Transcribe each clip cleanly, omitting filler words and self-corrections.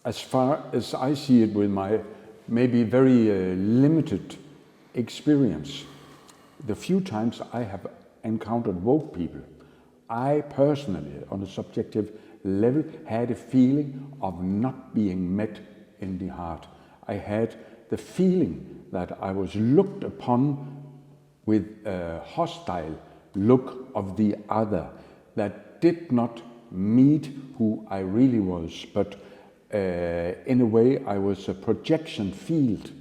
as far as I see it with my maybe very limited experience, the few times I have encountered woke people, I personally, on a subjective level, had a feeling of not being met in the heart. I had the feeling that I was looked upon with a hostile look of the other that did not meet who I really was, but in a way I was a projection field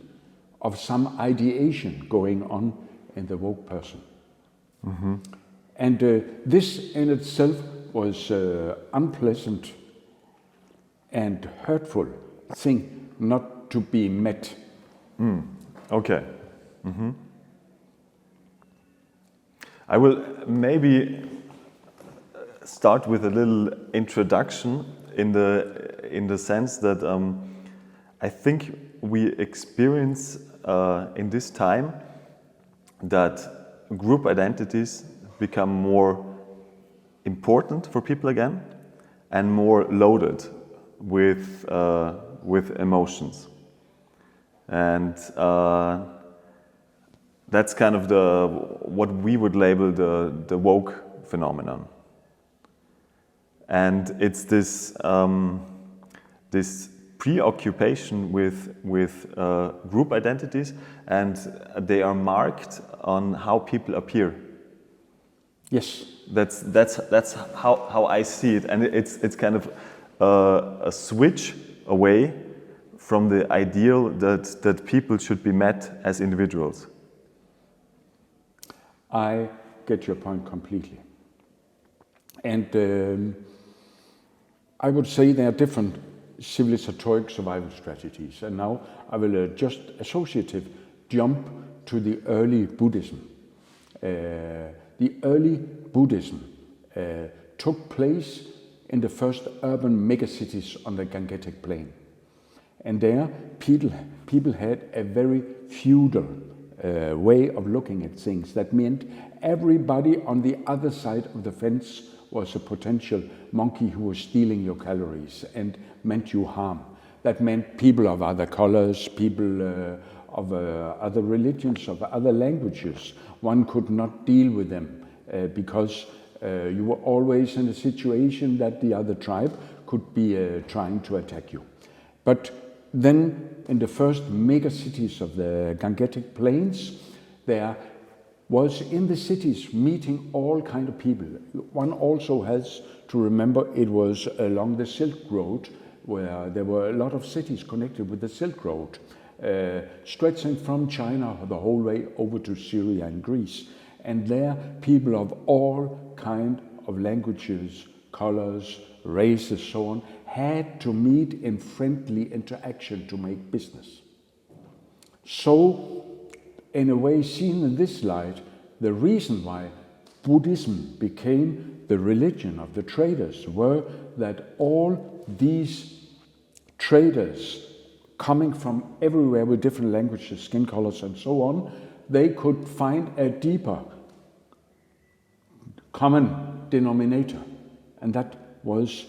of some ideation going on in the woke person. Mm-hmm. And this in itself was unpleasant and hurtful thing not to be met. Okay. Mm-hmm. I will maybe start with a little introduction in the sense that I think we experience in this time that group identities become more important for people again and more loaded with emotions, and that's kind of what we would label the woke phenomenon. And it's this this preoccupation with group identities, and they are marked on how people appear. Yes, that's how I see it, and it's kind of a switch away from the ideal that people should be met as individuals. I get your point completely. And I would say there are different civilizatoric survival strategies. And now I will just associative jump to the early Buddhism. The early Buddhism took place in the first urban megacities on the Gangetic Plain. And there people had a very feudal way of looking at things. That meant everybody on the other side of the fence was a potential monkey who was stealing your calories and meant you harm. That meant people of other colors, people of other religions, of other languages. One could not deal with them because you were always in a situation that the other tribe could be trying to attack you. But then in the first mega cities of the Gangetic Plains, there was in the cities meeting all kind of people. One also has to remember it was along the Silk Road, where there were a lot of cities connected with the Silk Road, stretching from China the whole way over to Syria and Greece. And there people of all kind of languages, colors, races, so on, had to meet in friendly interaction to make business. So, in a way, seen in this light, the reason why Buddhism became the religion of the traders were that all these traders coming from everywhere with different languages, skin colors and so on, they could find a deeper common denominator, and that was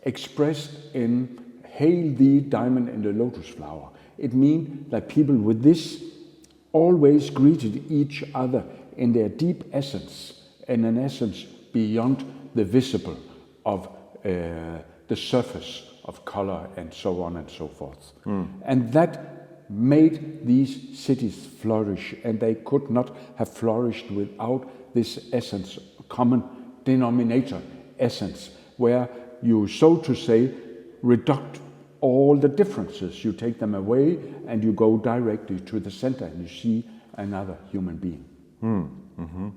expressed in "Hail thee, diamond in the lotus flower." It means that people with this always greeted each other in their deep essence, and an essence beyond the visible of the surface of color and so on and so forth. And that made these cities flourish, and they could not have flourished without this essence, common denominator essence, where you, so to say, reduct all the differences, you take them away and you go directly to the center and you see another human being. Mm-hmm.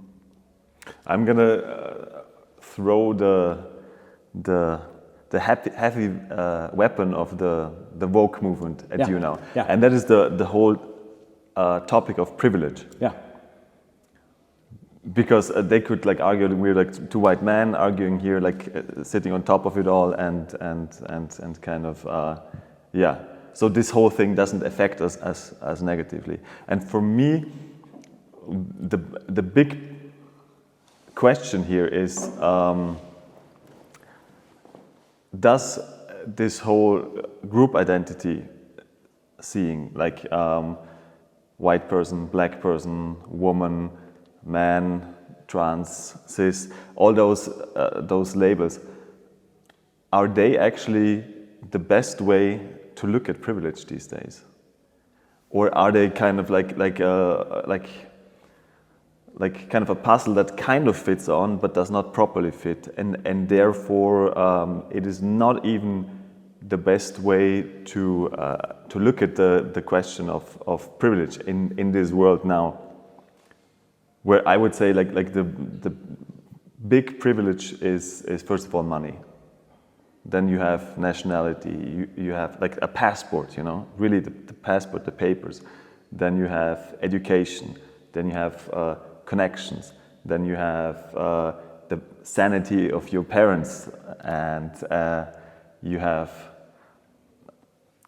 I'm gonna throw the heavy weapon of the woke movement at you now, and that is the whole topic of privilege. Yeah. Because they could like argue we're like two white men arguing here, like sitting on top of it all, and kind of So this whole thing doesn't affect us as negatively. And for me, the big question here is: does this whole group identity seeing, like white person, black person, woman, man, trans, cis, all those labels, are they actually the best way to look at privilege these days? Or are they kind of like kind of a puzzle that kind of fits on but does not properly fit, and therefore it is not even the best way to look at the question of privilege in this world now, where I would say like the big privilege is first of all money. Then you have nationality, you have like a passport, you know, really the passport, the papers. Then you have education, then you have connections, then you have the sanity of your parents, and you have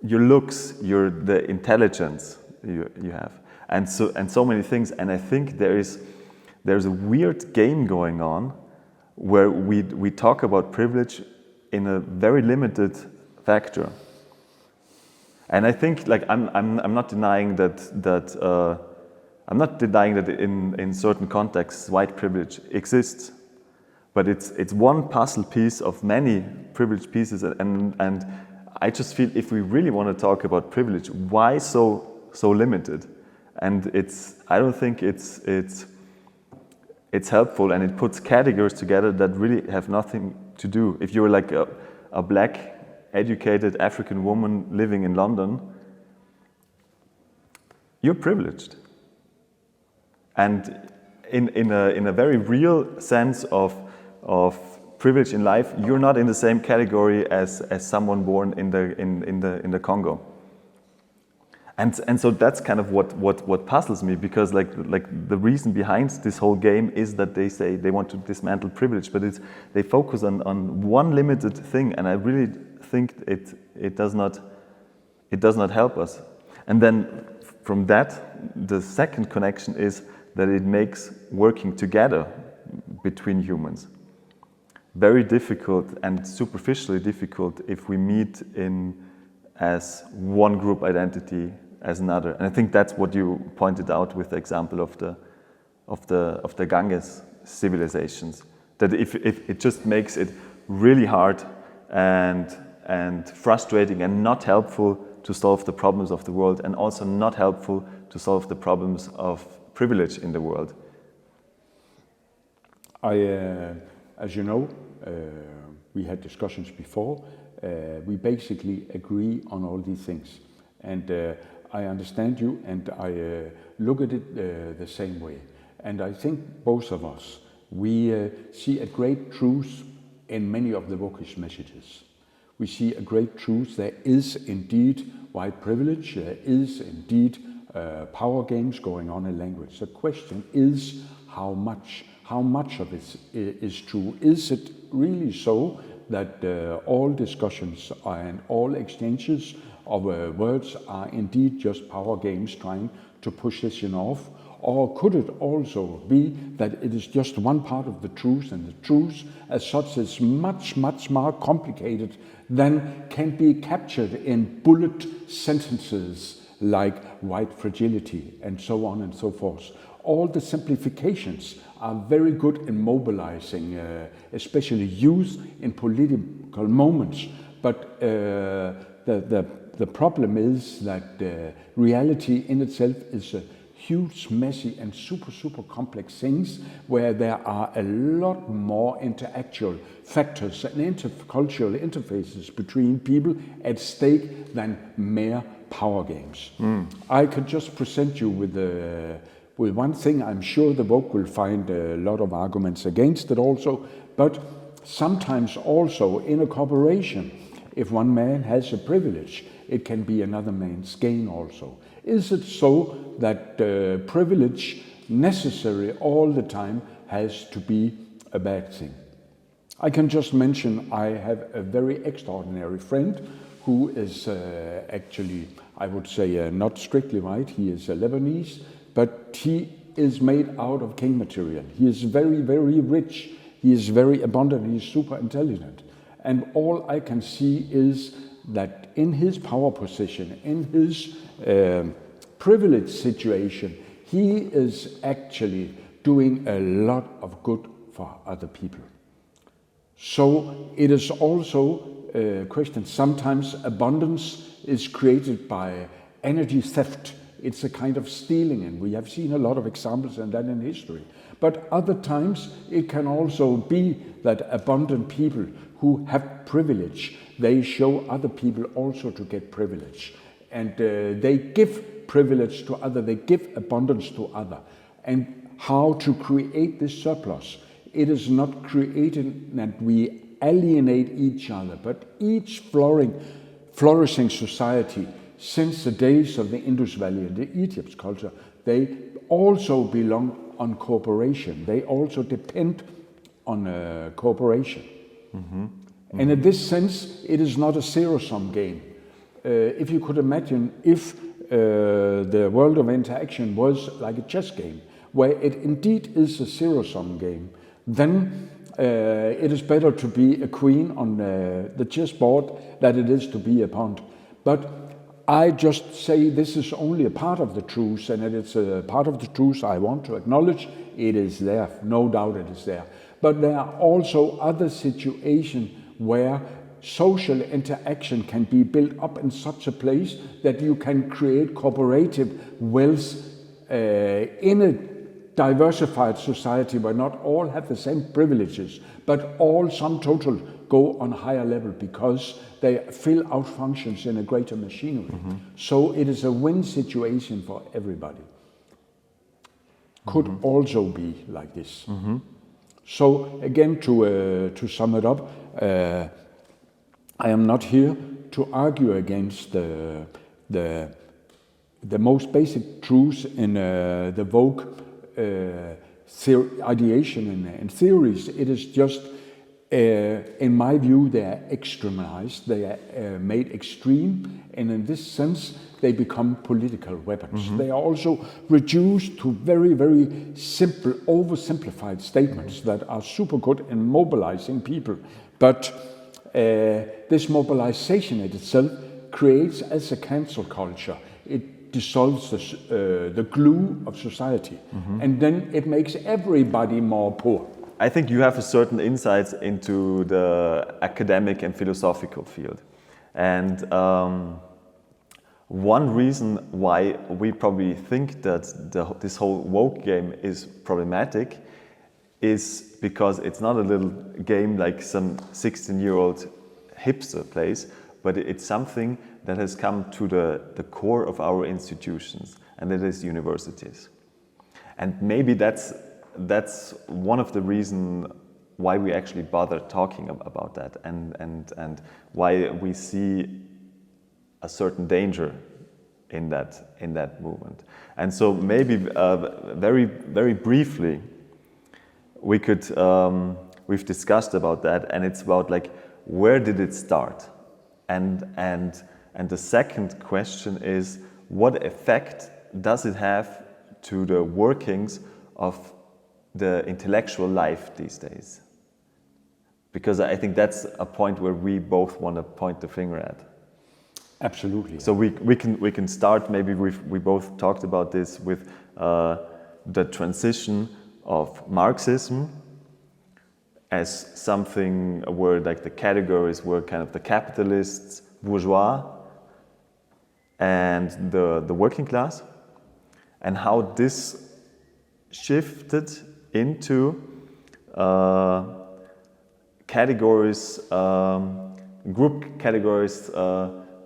your looks, the intelligence you have, and so many things. And I think there's a weird game going on where we talk about privilege in a very limited factor. And I think, like, I'm not denying that in certain contexts white privilege exists, but it's one puzzle piece of many privilege pieces, and I just feel if we really want to talk about privilege, why so limited? And I don't think it's helpful, and it puts categories together that really have nothing to do. If you're like a black, educated African woman living in London, you're privileged. And in a very real sense of privilege in life, you're not in the same category as someone born in the Congo. And so that's kind of what puzzles me, because like the reason behind this whole game is that they say they want to dismantle privilege, but they focus on one limited thing, and I really think it does not help us. And then from that, the second connection is that it makes working together between humans very difficult and superficially difficult if we meet as one group identity as another. And I think that's what you pointed out with the example of the Ganges civilizations. That if it just makes it really hard and frustrating and not helpful to solve the problems of the world, and also not helpful to solve the problems of privilege in the world. As you know, we had discussions before. We basically agree on all these things, and I understand you, and I look at it the same way. And I think both of us, we see a great truth in many of the bookish messages. We see a great truth. There is indeed white privilege. There is indeed power games going on in language. The question is how much of it is true. Is it really so that all discussions and all exchanges of words are indeed just power games trying to push this off? Or could it also be that it is just one part of the truth, and the truth as such is much, much more complicated than can be captured in bullet sentences like white fragility and so on and so forth? All the simplifications are very good in mobilizing, especially youth in political moments. But the problem is that reality in itself is a huge, messy, and super complex things where there are a lot more interactual factors and intercultural interfaces between people at stake than mere power games. I could just present you with one thing. I'm sure the book will find a lot of arguments against it also, but sometimes also in a corporation, if one man has a privilege, it can be another man's gain also. Is it so that privilege necessary all the time has to be a bad thing? I can just mention I have a very extraordinary friend who is actually, I would say, not strictly white. He is Lebanese, but he is made out of king material. He is very, very rich. He is very abundant. He is super intelligent. And all I can see is that in his power position, in his privileged situation, he is actually doing a lot of good for other people. So it is also a question. Sometimes abundance is created by energy theft. It's a kind of stealing, and we have seen a lot of examples of that in history. But other times it can also be that abundant people who have privilege, they show other people also to get privilege. And they give privilege to others, they give abundance to others. And how to create this surplus? It is not created that we alienate each other, but each flourishing society since the days of the Indus Valley and the Egypt's culture, they also belong on cooperation. They also depend on cooperation. Mm-hmm. And in this sense, it is not a zero-sum game. If you could imagine if the world of interaction was like a chess game, where it indeed is a zero-sum game, then it is better to be a queen on the chessboard than it is to be a pawn. But I just say this is only a part of the truth, and it's a part of the truth I want to acknowledge. It is there, no doubt it is there. But there are also other situations where social interaction can be built up in such a place that you can create cooperative wealth in a diversified society where not all have the same privileges, but all sum total go on a higher level because they fill out functions in a greater machinery. Mm-hmm. So it is a win situation for everybody. Could also be like this. Mm-hmm. So again, to sum it up, I am not here to argue against the most basic truths in the Vogue ideation and theories. It is just, in my view, they are extremized, they are made extreme, and in this sense, they become political weapons. Mm-hmm. They are also reduced to very, very simple, oversimplified statements that are super good in mobilizing people. But this mobilization in itself creates, as a cancel culture, it dissolves the glue of society. Mm-hmm. And then it makes everybody more poor. I think you have a certain insights into the academic and philosophical field. And one reason why we probably think that this whole woke game is problematic is because it's not a little game like some 16-year-old hipster plays, but it's something that has come to the core of our institutions, and that is universities. And maybe that's one of the reasons why we actually bother talking about that, and why we see a certain danger in that movement. And so maybe very, very briefly, we could we've discussed about that, and it's about like, where did it start? And the second question is, what effect does it have to the workings of the intellectual life these days? Because I think that's a point where we both want to point the finger at. Absolutely. So we can start, maybe we both talked about this, with the transition of Marxism as something where like the categories were kind of the capitalists, bourgeois, and the working class, and how this shifted into categories, group categories,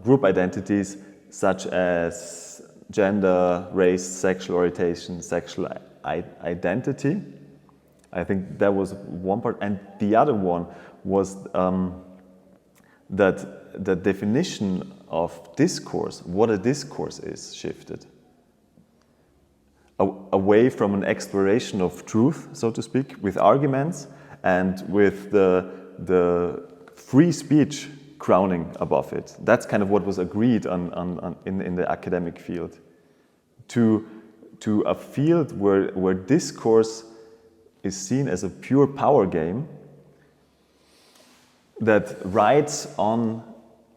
group identities such as gender, race, sexual orientation, sexual identity. I think that was one part, and the other one was that the definition of discourse, what a discourse is, shifted away from an exploration of truth, so to speak, with arguments and with the free speech crowning above it. That's kind of what was agreed on in the academic field, to a field where discourse is seen as a pure power game, that rides on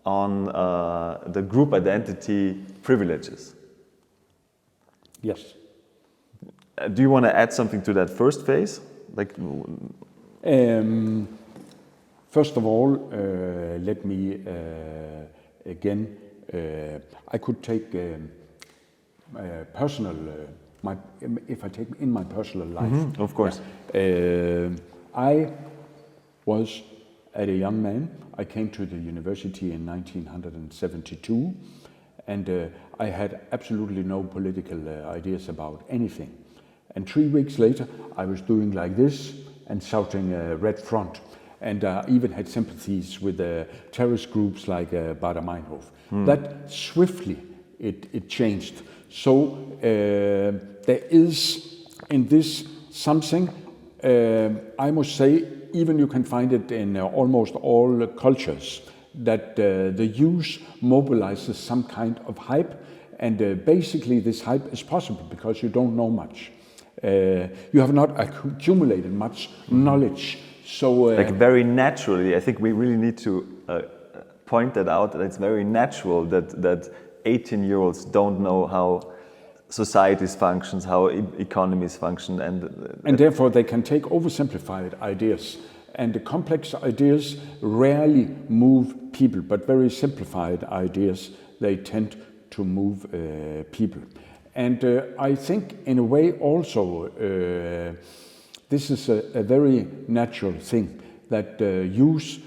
the group identity privileges. Yes. Do you want to add something to that first phase? Like, first of all, let me again. I could take personal. If I take in my personal life, of course. I was at a young man. I came to the university in 1972, and I had absolutely no political ideas about anything. And 3 weeks later, I was doing like this and shouting "Red Front," and even had sympathies with terrorist groups like Baader Meinhof. That swiftly it changed. So there is in this something. I must say, even you can find it in almost all cultures, that the youth mobilizes some kind of hype, and basically this hype is possible because you don't know much. You have not accumulated much knowledge. So, like very naturally, I think we really need to point that out. That it's very natural that 18-year-olds don't know how societies functions, how economies function, and therefore they can take oversimplified ideas. And the complex ideas rarely move people, but very simplified ideas, they tend to move people. And I think in a way also this is a very natural thing that youth,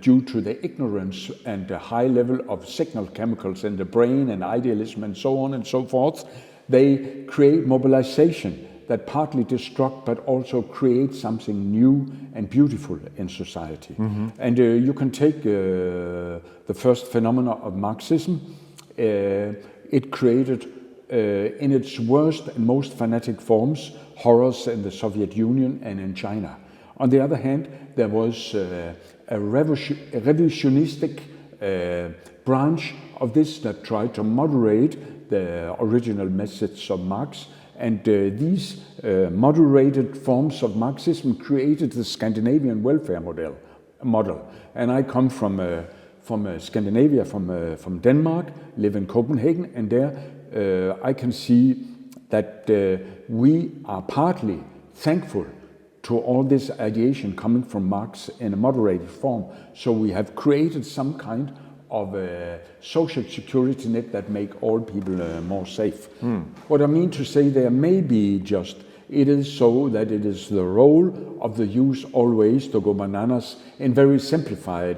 due to the ignorance and the high level of signal chemicals in the brain and idealism and so on and so forth, they create mobilization that partly destruct but also create something new and beautiful in society. And you can take the first phenomena of Marxism. It created in its worst and most fanatic forms horrors in the Soviet Union and in China. On the other hand, there was a revisionistic branch of this that tried to moderate the original message of Marx. And these moderated forms of Marxism created the Scandinavian welfare model. And I come from Scandinavia, from Denmark, live in Copenhagen, and there I can see that we are partly thankful to all this ideation coming from Marx in a moderated form. So we have created some kind of a social security net that make all people more safe. What I mean to say there may be just, it is so that it is the role of the youth always to go bananas in very simplified,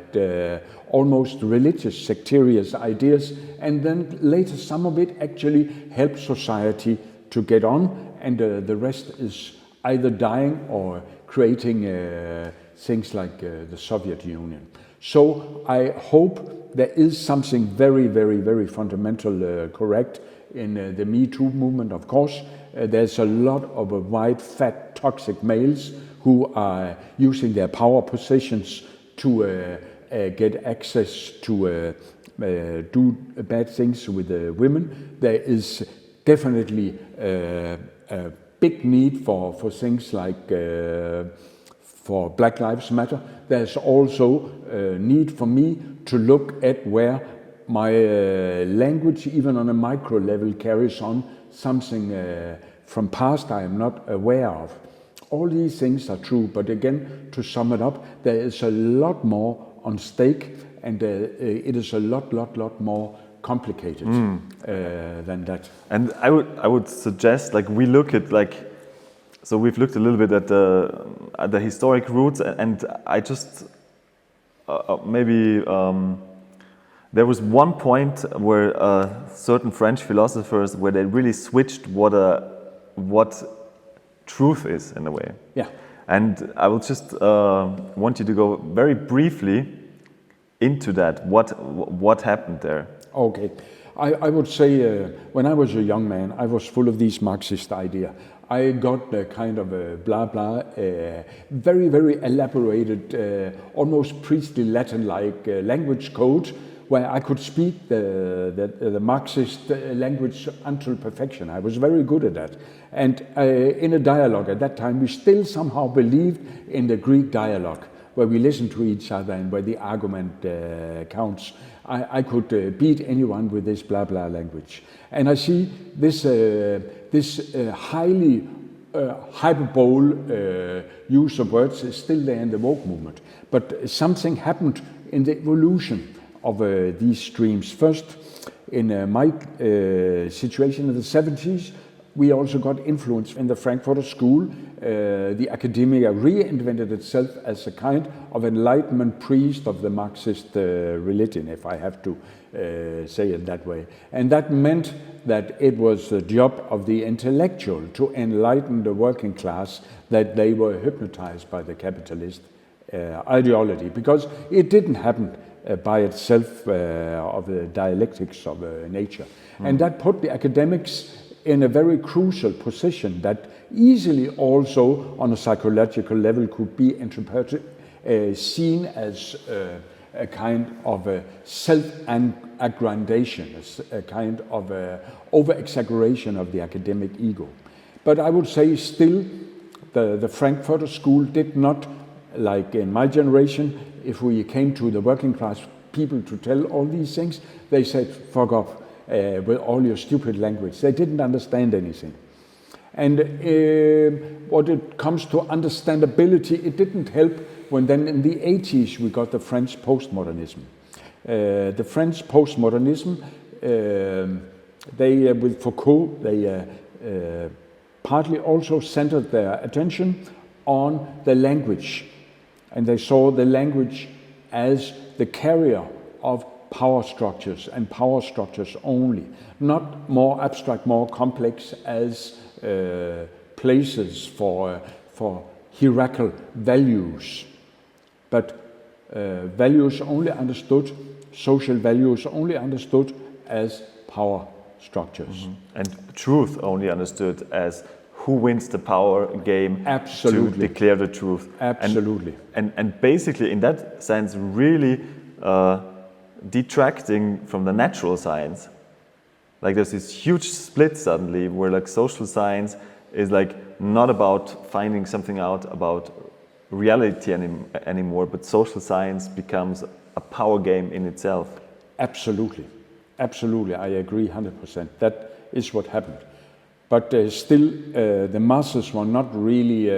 almost religious, sectarian ideas, and then later some of it actually helps society to get on, and the rest is either dying or creating things like the Soviet Union. So I hope there is something very, very, very fundamental correct in the Me Too movement, of course. There's a lot of white, fat, toxic males who are using their power positions to get access to do bad things with women. There is definitely a big need for things like for Black Lives Matter. There's also a need for me to look at where my language, even on a micro level, carries on something from past I am not aware of. All these things are true, but again, to sum it up, there is a lot more on stake, and it is a lot more complicated than that. And I would suggest, like, we look at, like, so we've looked a little bit at the historic roots, and I just maybe there was one point where certain French philosophers, where they really switched what truth is in a way. Yeah. And I will just want you to go very briefly into that. What happened there? Okay. I would say when I was a young man, I was full of these Marxist ideas. I got a kind of a blah blah, very, very elaborated, almost priestly Latin-like language code, where I could speak the Marxist language until perfection. I was very good at that. And in a dialogue at that time, we still somehow believed in the Greek dialogue, where we listen to each other and where the argument counts. I could beat anyone with this blah blah language. And I see this highly hyperbole use of words is still there in the woke movement. But something happened in the evolution of these streams. First, in my situation in the 70s, we also got influence in the Frankfurter School. The academia reinvented itself as a kind of enlightenment priest of the Marxist religion, if I have to say it that way. And that meant that it was the job of the intellectual to enlighten the working class, that they were hypnotized by the capitalist ideology, because it didn't happen by itself of the dialectics of nature. And that put the academics in a very crucial position that easily also on a psychological level could be interpreted, seen as a kind of a self-aggrandation, a kind of over-exaggeration of the academic ego. But I would say still the Frankfurter School did not, like in my generation, if we came to the working class people to tell all these things, they said, fuck off with all your stupid language. They didn't understand anything. And when it comes to understandability, it didn't help when then in the 80s we got the French postmodernism. The French postmodernism, they with Foucault, they partly also centered their attention on the language. And they saw the language as the carrier of power structures, and power structures only, not more abstract, more complex as places for hierarchical values, but values only understood, social values only understood as power structures. And truth only understood as who wins the power game. Absolutely. To declare the truth. Absolutely. And basically, in that sense, really detracting from the natural science. Like there's this huge split suddenly where like social science is like not about finding something out about reality anymore, but social science becomes a power game in itself. Absolutely. Absolutely. I agree 100%. That is what happened. But still, the masses were not really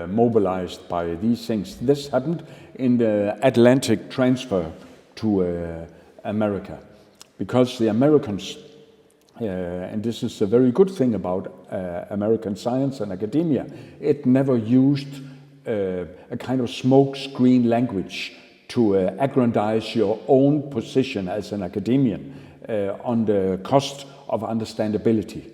mobilized by these things. This happened in the Atlantic transfer to America, because the Americans, and this is a very good thing about American science and academia, it never used a kind of smoke screen language to aggrandize your own position as an academician on the cost of understandability.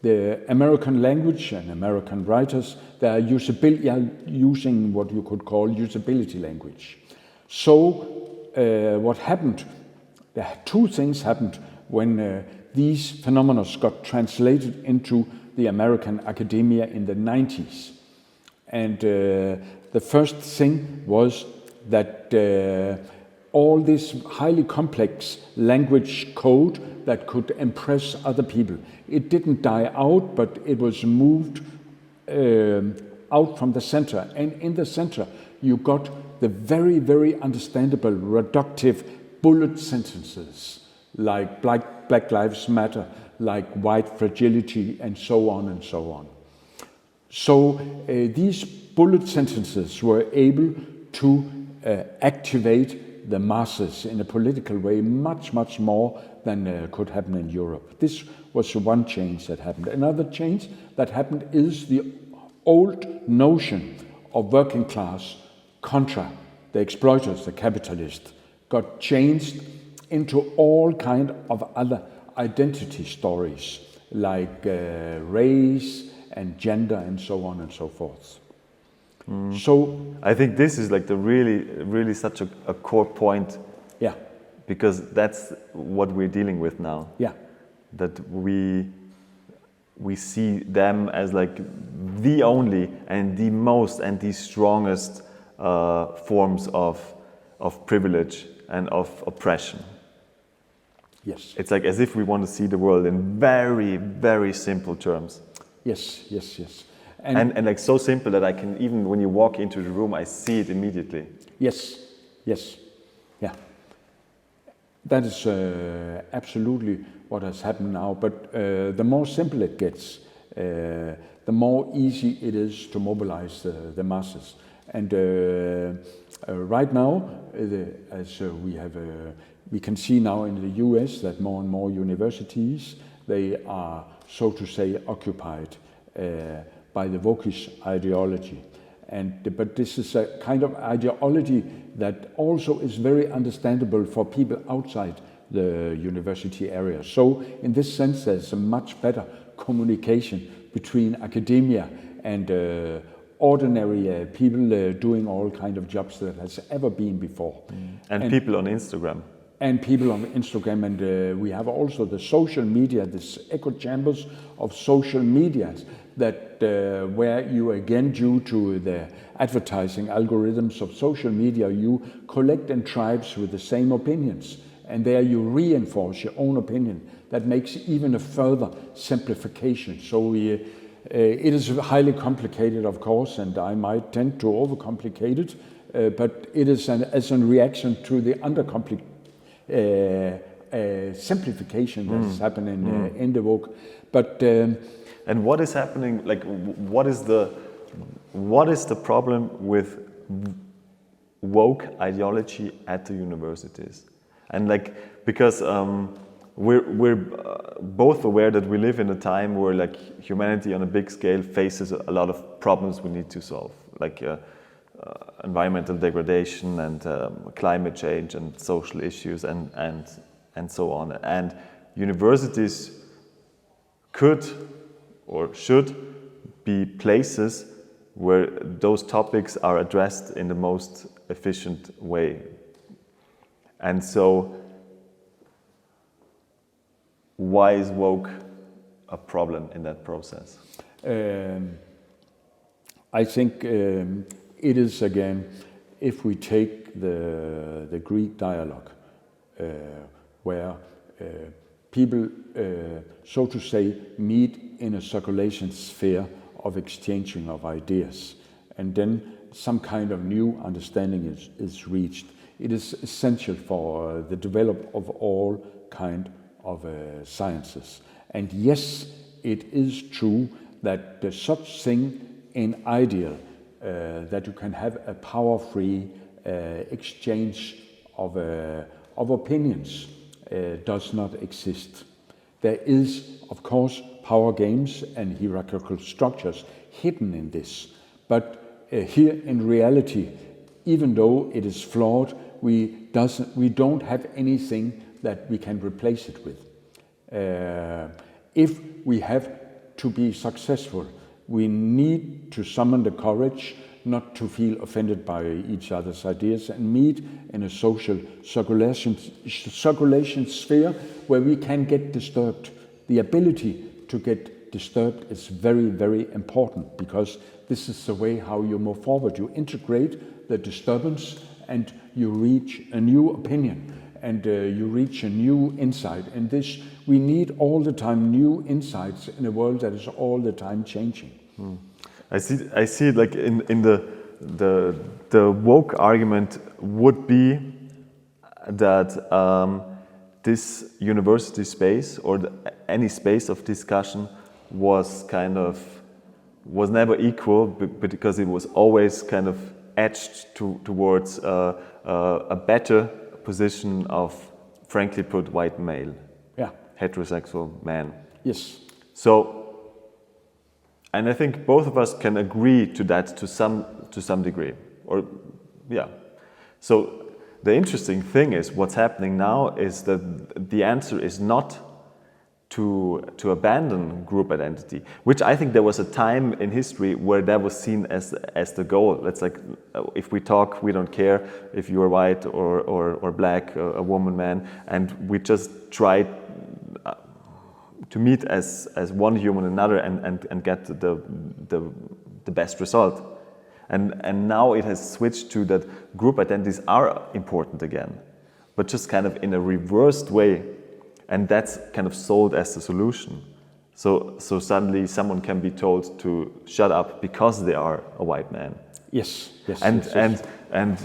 The American language and American writers, they are using what you could call usability language. So what happened, two things happened when these phenomena got translated into the American academia in the 90s. And the first thing was that all this highly complex language code that could impress other people, it didn't die out, but it was moved out from the center. And in the center, you got the very, very understandable, reductive bullet sentences, like Black Lives Matter, like white fragility, and so on and so on. So these bullet sentences were able to activate the masses in a political way much, much more than could happen in Europe. This was one change that happened. Another change that happened is the old notion of working class contra the exploiters, the capitalists, got changed into all kind of other identity stories, like race and gender and so on and so forth. So I think this is like the really such a core point. Yeah. Because that's what we're dealing with now. Yeah. That we see them as like the only and the most and the strongest forms of privilege and of oppression. Yes. It's like as if we want to see the world in very, very simple terms. Yes, yes, yes. And like so simple that I can, even when you walk into the room, I see it immediately. Yes, yes, yeah. That is absolutely what has happened now. But the more simple it gets, the more easy it is to mobilize the masses. And right now, as we can see now in the US that more and more universities, they are, so to say, occupied by the Wokish ideology. But this is a kind of ideology that also is very understandable for people outside the university area. So in this sense, there's a much better communication between academia and ordinary people doing all kind of jobs that has ever been before. And people on Instagram. And people on Instagram, and we have also the social media, this echo chambers of social media that where you again, due to the advertising algorithms of social media, you collect in tribes with the same opinions, and there you reinforce your own opinion. That makes even a further simplification. So it is highly complicated, of course, and I might tend to overcomplicate it, but it is as a reaction to the simplification that is happening in the book. But and what is happening? Like, what is the problem with woke ideology at the universities? And like, because we're both aware that we live in a time where like humanity on a big scale faces a lot of problems we need to solve, like environmental degradation and climate change and social issues and so on. And universities could or should be places where those topics are addressed in the most efficient way. And so, why is woke a problem in that process? I think it is, again, if we take the Greek dialogue, where people, so to say, meet in a circulation sphere of exchanging of ideas, and then some kind of new understanding is reached. It is essential for the development of all kind of sciences. And yes, it is true that there's such thing in ideal that you can have a power-free exchange of opinions does not exist. There is, of course, power games and hierarchical structures hidden in this. But here in reality, even though it is flawed, we don't have anything that we can replace it with. If we have to be successful, we need to summon the courage not to feel offended by each other's ideas and meet in a social circulation sphere where we can get disturbed. The ability to get disturbed is very, very important, because this is the way how you move forward. You integrate the disturbance and you reach a new opinion, and you reach a new insight. And this, we need all the time new insights in a world that is all the time changing. I see it like in the woke argument would be that this university space or any space of discussion was never equal, because it was always kind of edged towards a better position of, frankly put, white male, heterosexual man. Yes. So, and I think both of us can agree to that to some degree, or yeah. So the interesting thing is what's happening now is that the answer is not to abandon group identity, which I think there was a time in history where that was seen as the goal. It's like, if we talk, we don't care if you are white or black, a woman, man, and we just try to meet as one human another and get the best result. And now it has switched to that group identities are important again, but just kind of in a reversed way. And that's kind of sold as the solution. So suddenly someone can be told to shut up because they are a white man. Yes, yes, And yes, yes. and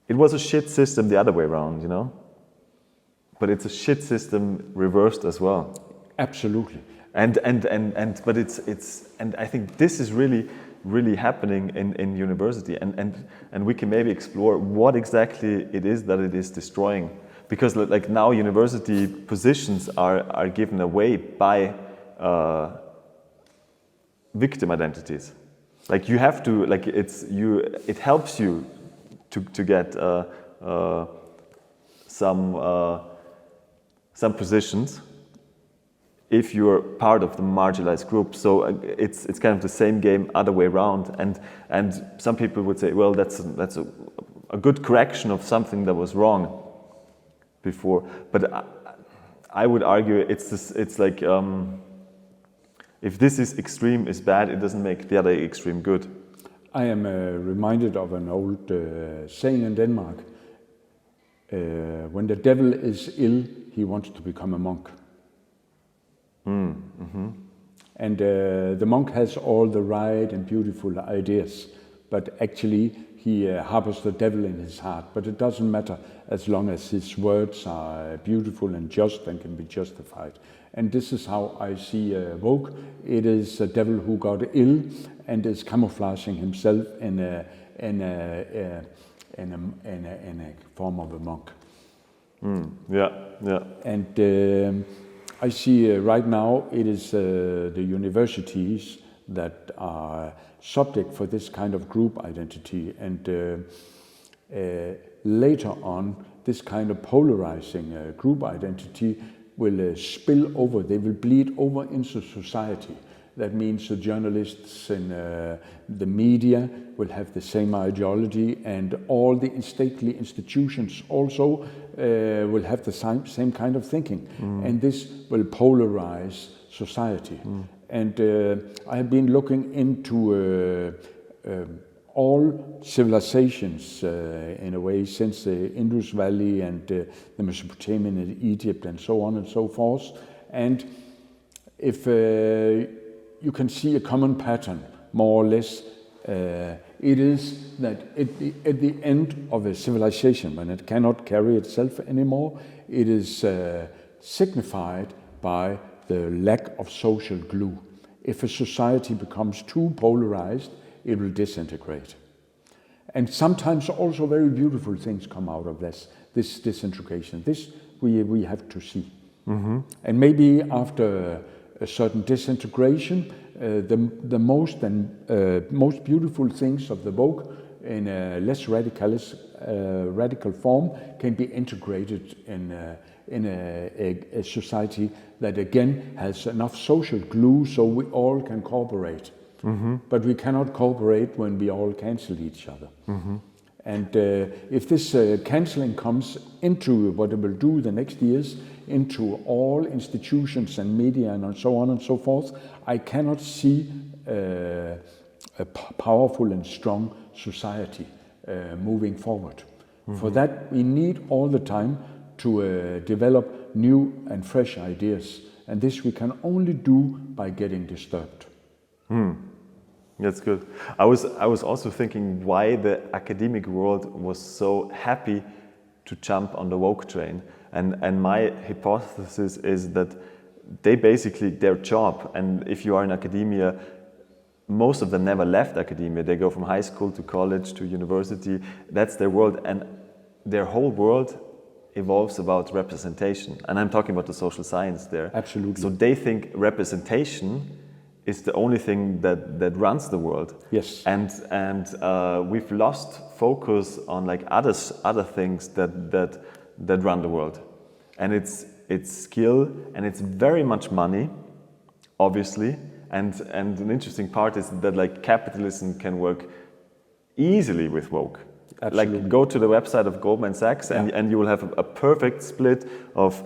it was a shit system the other way around, you know. But it's a shit system reversed as well. Absolutely. But it's and I think this is really happening in university, and we can maybe explore what exactly it is that it is destroying, because like now university positions are given away by victim identities. Like you have to, like it helps you to get some positions if you're part of the marginalized group. So it's kind of the same game other way around, and some people would say, well, that's a good correction of something that was wrong before. But I would argue it's like if this is extreme is bad, it doesn't make the other extreme good. I am reminded of an old saying in Denmark. When the devil is ill, he wants to become a monk. Mm-hmm. And the monk has all the right and beautiful ideas, but actually he harbors the devil in his heart. But it doesn't matter as long as his words are beautiful and just and can be justified. And this is how I see woke. It is a devil who got ill and is camouflaging himself in a form of a monk. Yeah. And I see right now it is the universities that are subject for this kind of group identity, and later on this kind of polarizing group identity will spill over, they will bleed over into society. That means the journalists in the media will have the same ideology, and all the stately institutions also will have the same kind of thinking. And this will polarize society. And I have been looking into all civilizations in a way since the Indus Valley and the Mesopotamian and Egypt and so on and so forth. And if you can see a common pattern, more or less, it is that at the end of a civilization, when it cannot carry itself anymore, it is signified by the lack of social glue. If a society becomes too polarized, it will disintegrate. And sometimes also very beautiful things come out of this disintegration. This we have to see. Mm-hmm. And maybe after a certain disintegration, the most beautiful things of the book in a less radical form can be integrated in a society that again has enough social glue so we all can cooperate. Mm-hmm. But we cannot cooperate when we all cancel each other. Mm-hmm. And if this cancelling comes into what it will do the next years, into all institutions and media and so on and so forth, I cannot see a powerful and strong society moving forward. Mm-hmm. For that, we need all the time to develop new and fresh ideas. And this we can only do by getting disturbed. That's good. I was also thinking why the academic world was so happy to jump on the woke train. And my hypothesis is that they basically, their job, and if you are in academia, most of them never left academia. They go from high school to college to university. That's their world. And their whole world evolves about representation. And I'm talking about the social science there. Absolutely. So they think representation is the only thing that runs the world. Yes. And we've lost focus on like other things that run the world. And it's skill, and it's very much money, obviously. And an interesting part is that like capitalism can work easily with woke. Absolutely. Like go to the website of Goldman Sachs and you will have a perfect split of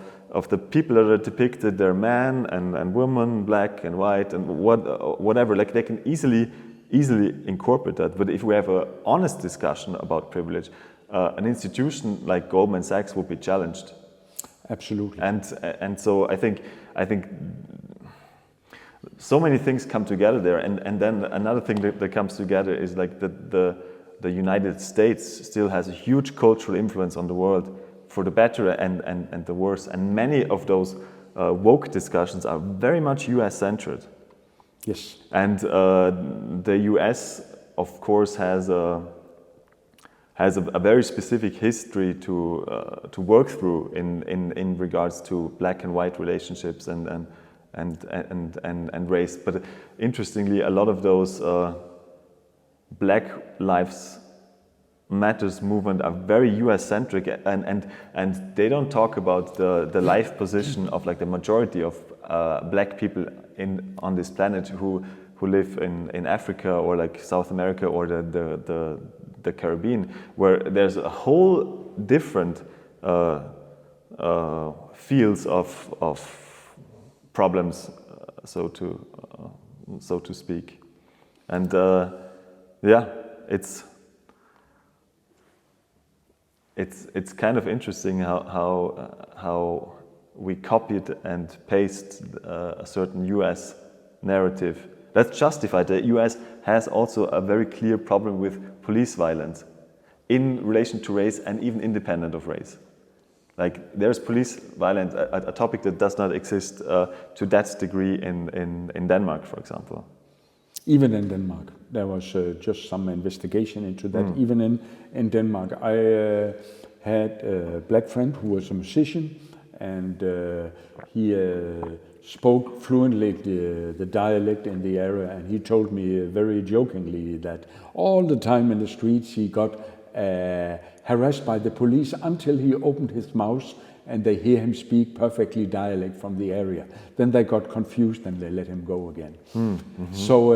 the people that are depicted. They're man and woman, black and white and whatever. Like they can easily incorporate that. But if we have an honest discussion about privilege, an institution like Goldman Sachs will be challenged. Absolutely. And so I think so many things come together there, and then another thing that comes together is like the United States still has a huge cultural influence on the world, for the better and the worse, and many of those woke discussions are very much US centered. Yes. And the US, of course, has a very specific history to work through in regards to black and white relationships and race. But interestingly, a lot of those Black Lives Matters movement are very US centric, and they don't talk about the life position of like the majority of black people on this planet who live in Africa or like South America or the Caribbean, where there's a whole different fields of problems, so to speak, and yeah, it's kind of interesting how we copied and pasted a certain US narrative that's justified. The US has also a very clear problem with police violence in relation to race and even independent of race. Like there's police violence, a topic that does not exist to that degree in Denmark, for example. Even in Denmark, there was just some investigation into that. Even in Denmark, I had a black friend who was a musician, and he spoke fluently the dialect in the area, and he told me very jokingly that all the time in the streets he got harassed by the police until he opened his mouth and they hear him speak perfectly dialect from the area. Then they got confused and they let him go again. Mm-hmm. So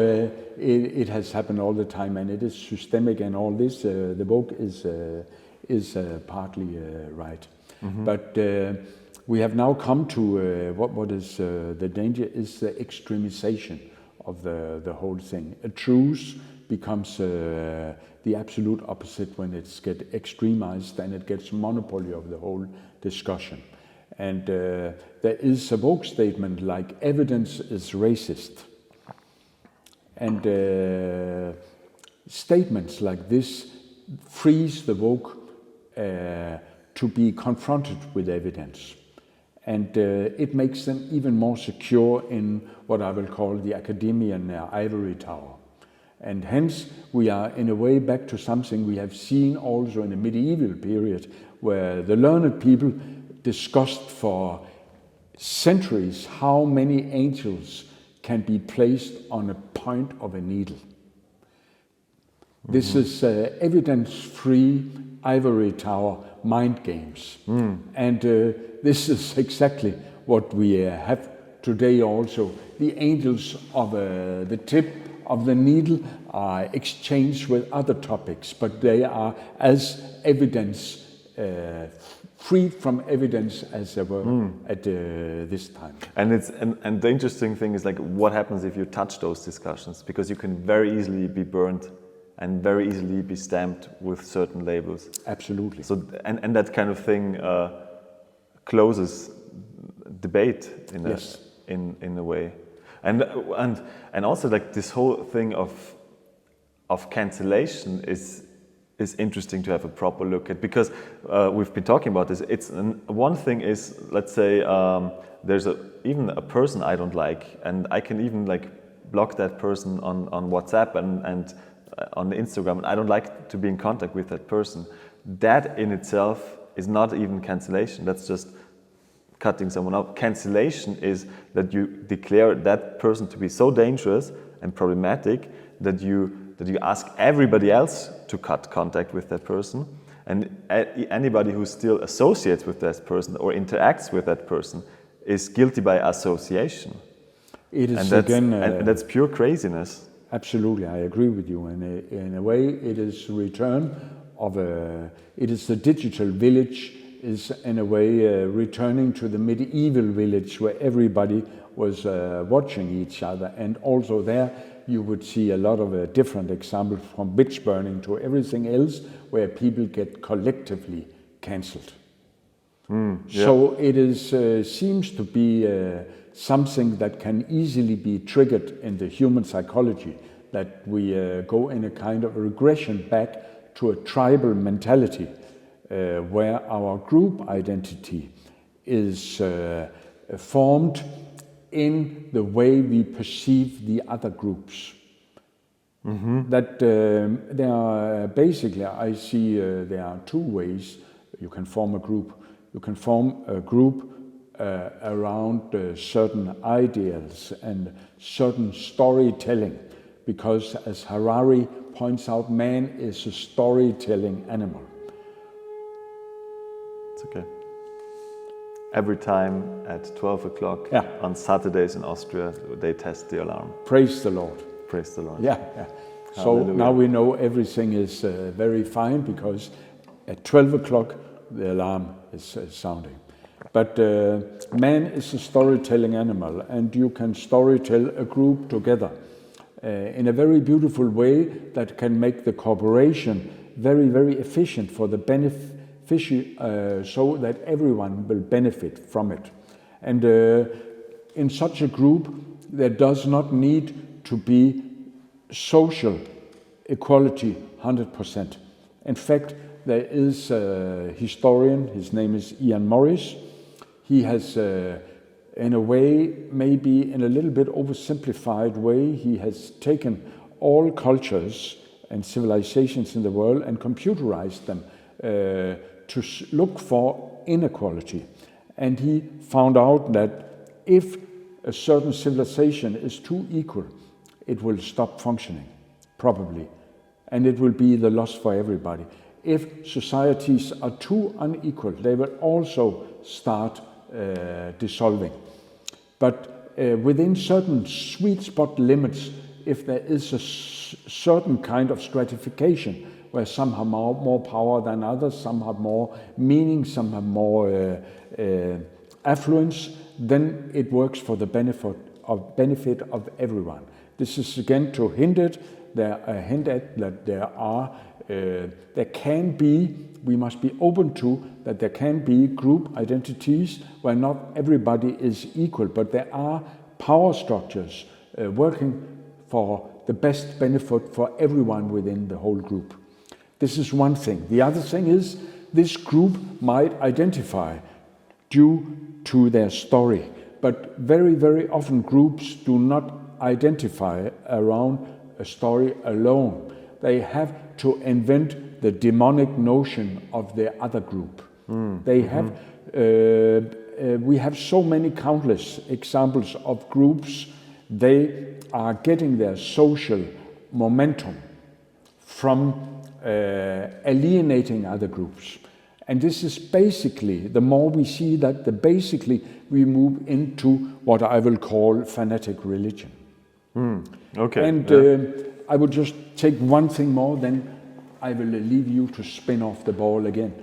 it has happened all the time, and it is systemic and all this. The book is partly right. Mm-hmm. But we have now come to what is the danger is the extremization of the whole thing. A truth becomes the absolute opposite when it's get extremized, and it gets monopoly of the whole discussion. And there is a woke statement like evidence is racist. And statements like this frees the woke to be confronted with evidence. And it makes them even more secure in what I will call the academian ivory tower. And hence we are in a way back to something we have seen also in the medieval period, where the learned people discussed for centuries how many angels can be placed on a point of a needle. Mm-hmm. This is evidence-free ivory tower mind games. And this is exactly what we have today also. The angels of the tip of the needle are exchanged with other topics, but they are as evidence, free from evidence as they were at this time. And the interesting thing is like what happens if you touch those discussions, because you can very easily be burned and very easily be stamped with certain labels. Absolutely. So and that kind of thing closes debate in a way. And also like this whole thing of cancellation is interesting to have a proper look at, because we've been talking about this. One thing is, let's say there's even a person I don't like, and I can even like block that person on WhatsApp and on Instagram, and I don't like to be in contact with that person. That in itself is not even cancellation. That's just cutting someone out. Cancellation is that you declare that person to be so dangerous and problematic that you ask everybody else to cut contact with that person, and anybody who still associates with that person or interacts with that person is guilty by association. It is, and that's pure craziness. Absolutely, I agree with you. And in a way, it is return of it is the digital village is in a way returning to the medieval village where everybody was watching each other. And also there you would see a lot of different examples, from witch burning to everything else, where people get collectively cancelled. So it is seems to be something that can easily be triggered in the human psychology, that we go in a kind of a regression back to a tribal mentality where our group identity is formed in the way we perceive the other groups. That there are basically, I see there are two ways you can form a group. You can form a group around certain ideals and certain storytelling, because as Harari points out, man is a storytelling animal. It's okay. Every time at 12 o'clock on Saturdays in Austria, they test the alarm. Praise the Lord. Praise the Lord. Yeah. So now we know everything is very fine, because at 12 o'clock the alarm is sounding. But man is a storytelling animal, and you can storytell a group together in a very beautiful way that can make the cooperation very, very efficient for the so that everyone will benefit from it. And in such a group, there does not need to be social equality 100%. In fact, there is a historian, his name is Ian Morris. He has, in a way, maybe in a little bit oversimplified way, he has taken all cultures and civilizations in the world and computerized them to look for inequality. And he found out that if a certain civilization is too equal, it will stop functioning, probably, and it will be the loss for everybody. If societies are too unequal, they will also start dissolving. But within certain sweet spot limits, if there is a certain kind of stratification, where some have more power than others, some have more meaning, some have more affluence, then it works for the benefit of everyone. This is again to hint at that there can be, we must be open to that there can be group identities where not everybody is equal, but there are power structures working for the best benefit for everyone within the whole group. This is one thing. The other thing is this group might identify due to their story, but very, very often groups do not identify around a story alone. They have to invent the demonic notion of the other group. They have, we have so many countless examples of groups. They are getting their social momentum from alienating other groups. And this is basically, the more we see that, basically we move into what I will call fanatic religion. Okay. And I would just take one thing more, then I will leave you to spin off the ball again.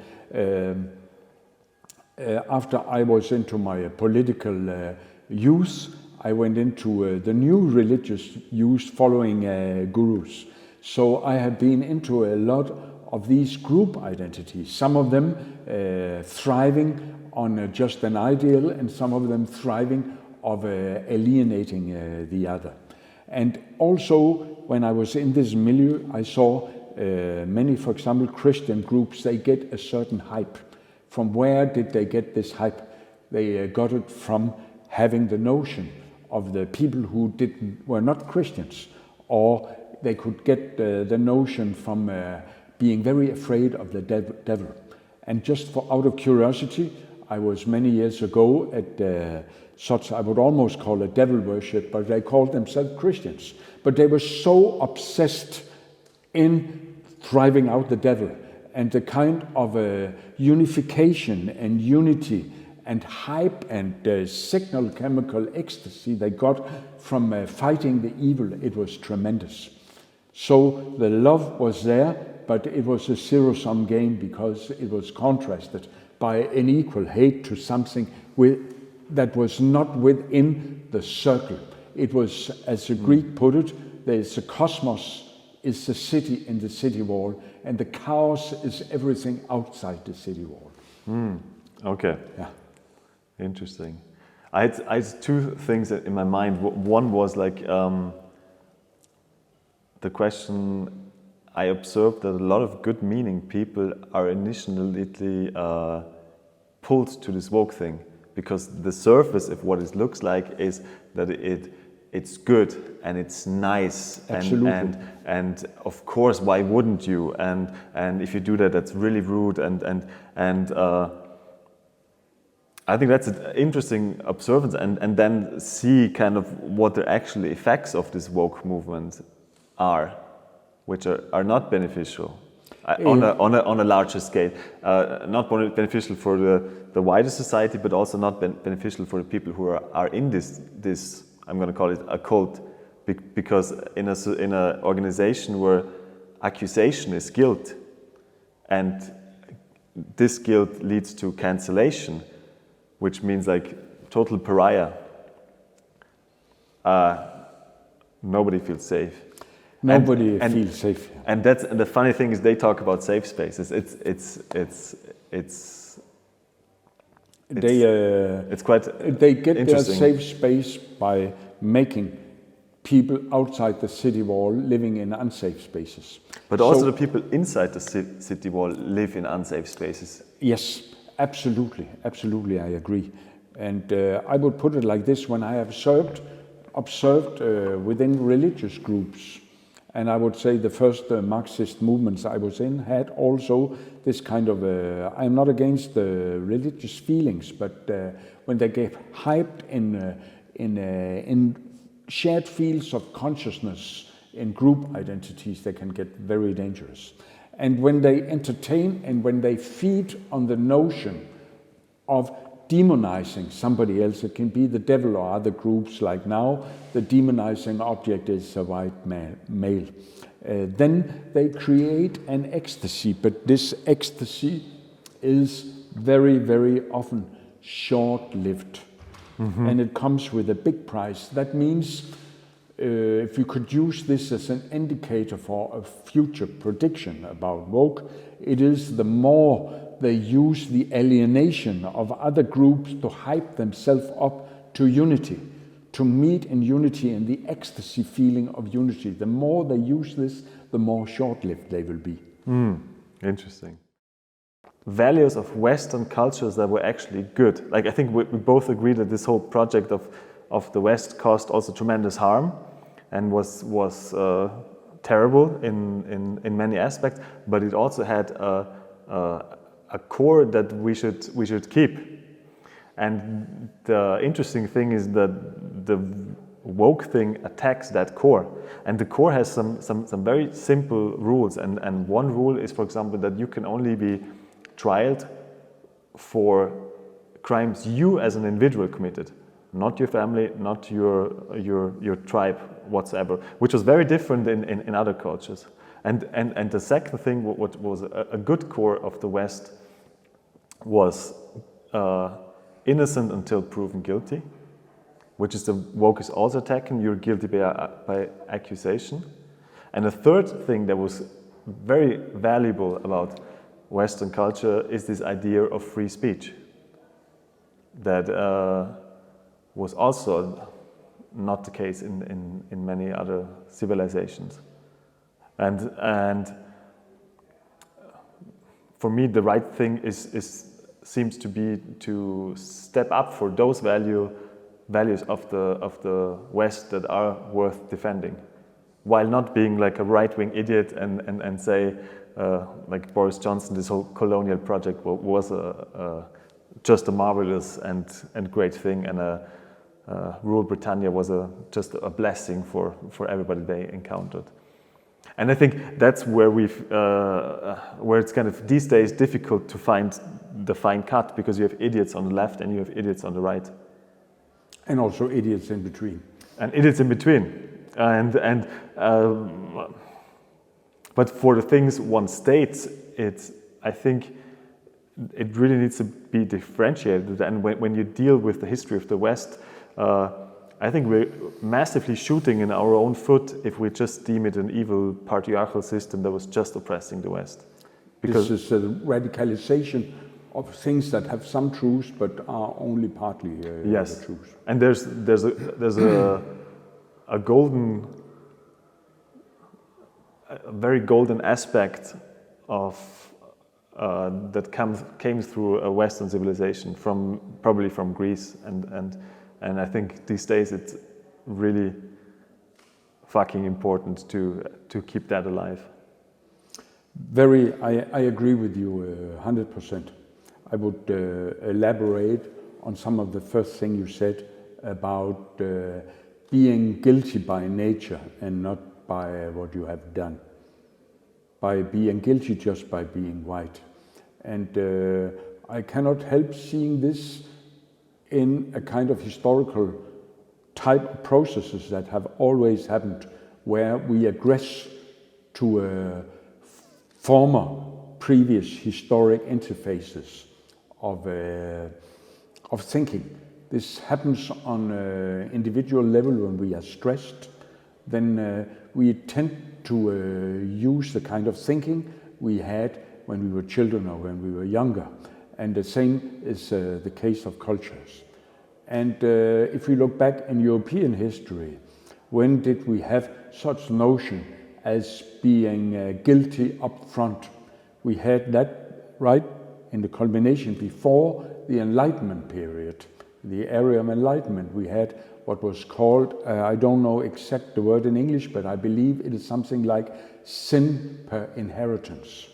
After I was into my political youth, I went into the new religious youth following gurus. So I have been into a lot of these group identities, some of them thriving on just an ideal, and some of them thriving of alienating the other. And also, when I was in this milieu, I saw many, for example, Christian groups, they get a certain hype. From where did they get this hype? They got it from having the notion of the people who were not Christians, or they could get the notion from being very afraid of the devil. And just out of curiosity, I was many years ago at such, I would almost call it devil worship, but they called themselves Christians. But they were so obsessed in driving out the devil, and the kind of unification and unity and hype and signal chemical ecstasy they got from fighting the evil, it was tremendous. So the love was there, but it was a zero-sum game, because it was contrasted by an equal hate to something that was not within the circle. It was, as the Greek put it, there's a cosmos is the city in the city wall, and the chaos is everything outside the city wall. Okay. Yeah. Interesting. I had two things in my mind. One was like the question. I observed that a lot of good-meaning people are initially pulled to this woke thing because the surface of what it looks like is that it's good and it's nice. Absolutely. And of course, why wouldn't you? And if you do that, that's really rude. And I think that's an interesting observance, and then see kind of what the actual effects of this woke movement are, which are not beneficial on a larger scale, not beneficial for the wider society, but also not beneficial for the people who are in this I'm going to call it a cult, because in a organization where accusation is guilt, and this guilt leads to cancellation, which means like total pariah. Nobody feels safe. Nobody feels safe. And that's the funny thing is they talk about safe spaces. It's quite they get their interesting. safe space by making people outside the city wall living in unsafe spaces. But also the people inside the city wall live in unsafe spaces. Yes, absolutely, absolutely, I agree. And I would put it like this: when I have observed within religious groups, and I would say the first Marxist movements I was in had also this kind of, I'm not against the religious feelings, but when they get hyped in shared fields of consciousness, in group identities, they can get very dangerous. And when they entertain and when they feed on the notion of demonizing somebody else, it can be the devil or other groups, like now the demonizing object is a white male. Then they create an ecstasy, but this ecstasy is very, very often short-lived. Mm-hmm. And it comes with a big price. That means if you could use this as an indicator for a future prediction about woke, it is the more they use the alienation of other groups to hype themselves up to unity, to meet in unity and the ecstasy feeling of unity. The more they use this, the more short-lived they will be. Interesting. Values of Western cultures that were actually good. Like I think we both agree that this whole project of the West caused also tremendous harm and was terrible in many aspects, but it also had a core that we should keep. And the interesting thing is that the woke thing attacks that core, and the core has some very simple rules. And one rule is, for example, that you can only be trialed for crimes you as an individual committed, not your family, not your tribe whatsoever, which was very different in other cultures. And the second thing, what was a good core of the West, was innocent until proven guilty, which is the woke is also attacking, you're guilty by accusation. And the third thing that was very valuable about Western culture is this idea of free speech that was also not the case in many other civilizations. And for me, the right thing seems to be to step up for those values of the West that are worth defending, while not being like a right-wing idiot and say, like Boris Johnson, this whole colonial project was just a marvelous and great thing, and rural Britannia was just a blessing for everybody they encountered. And I think that's where where it's kind of these days difficult to find the fine cut, because you have idiots on the left and you have idiots on the right. And also idiots in between. And idiots in between. But for the things one states, I think it really needs to be differentiated. And when you deal with the history of the West, I think we're massively shooting in our own foot if we just deem it an evil patriarchal system that was just oppressing the West. Because this is a radicalization of things that have some truth but are only partly Yes, the truth. and there's a golden, a very golden aspect of that came through a Western civilization, probably from Greece, and I think these days it's really fucking important to keep that alive. I agree with you 100%. I would elaborate on some of the first thing you said about being guilty by nature and not by what you have done. By being guilty just by being white. And I cannot help seeing this in a kind of historical type of processes that have always happened, where we aggress to former previous historic interfaces of thinking. This happens on an individual level when we are stressed. Then we tend to use the kind of thinking we had when we were children or when we were younger. And the same is the case of cultures. And if we look back in European history, when did we have such notion as being guilty up front? We had that right in the culmination before the Enlightenment period, the era of Enlightenment. We had what was called, I don't know exact the word in English, but I believe it is something like sin per inheritance.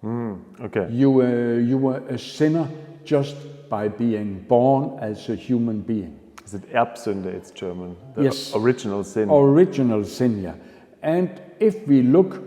Okay. You were a sinner just by being born as a human being. Is it Erbsünde? It's German. The Yes. Original sin. Original sin, yeah. And if we look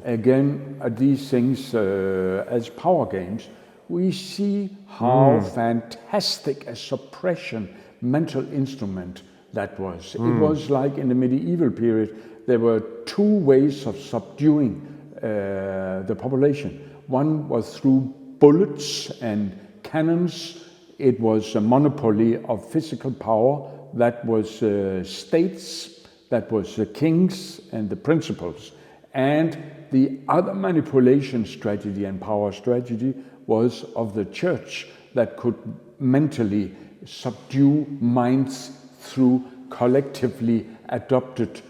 again at these things as power games, we see how fantastic a suppression mental instrument that was. It was like in the medieval period, there were two ways of subduing the population. One was through bullets and cannons. It was a monopoly of physical power. That was states, that was the kings and the principals. And the other manipulation strategy and power strategy was of the church, that could mentally subdue minds through collectively adopted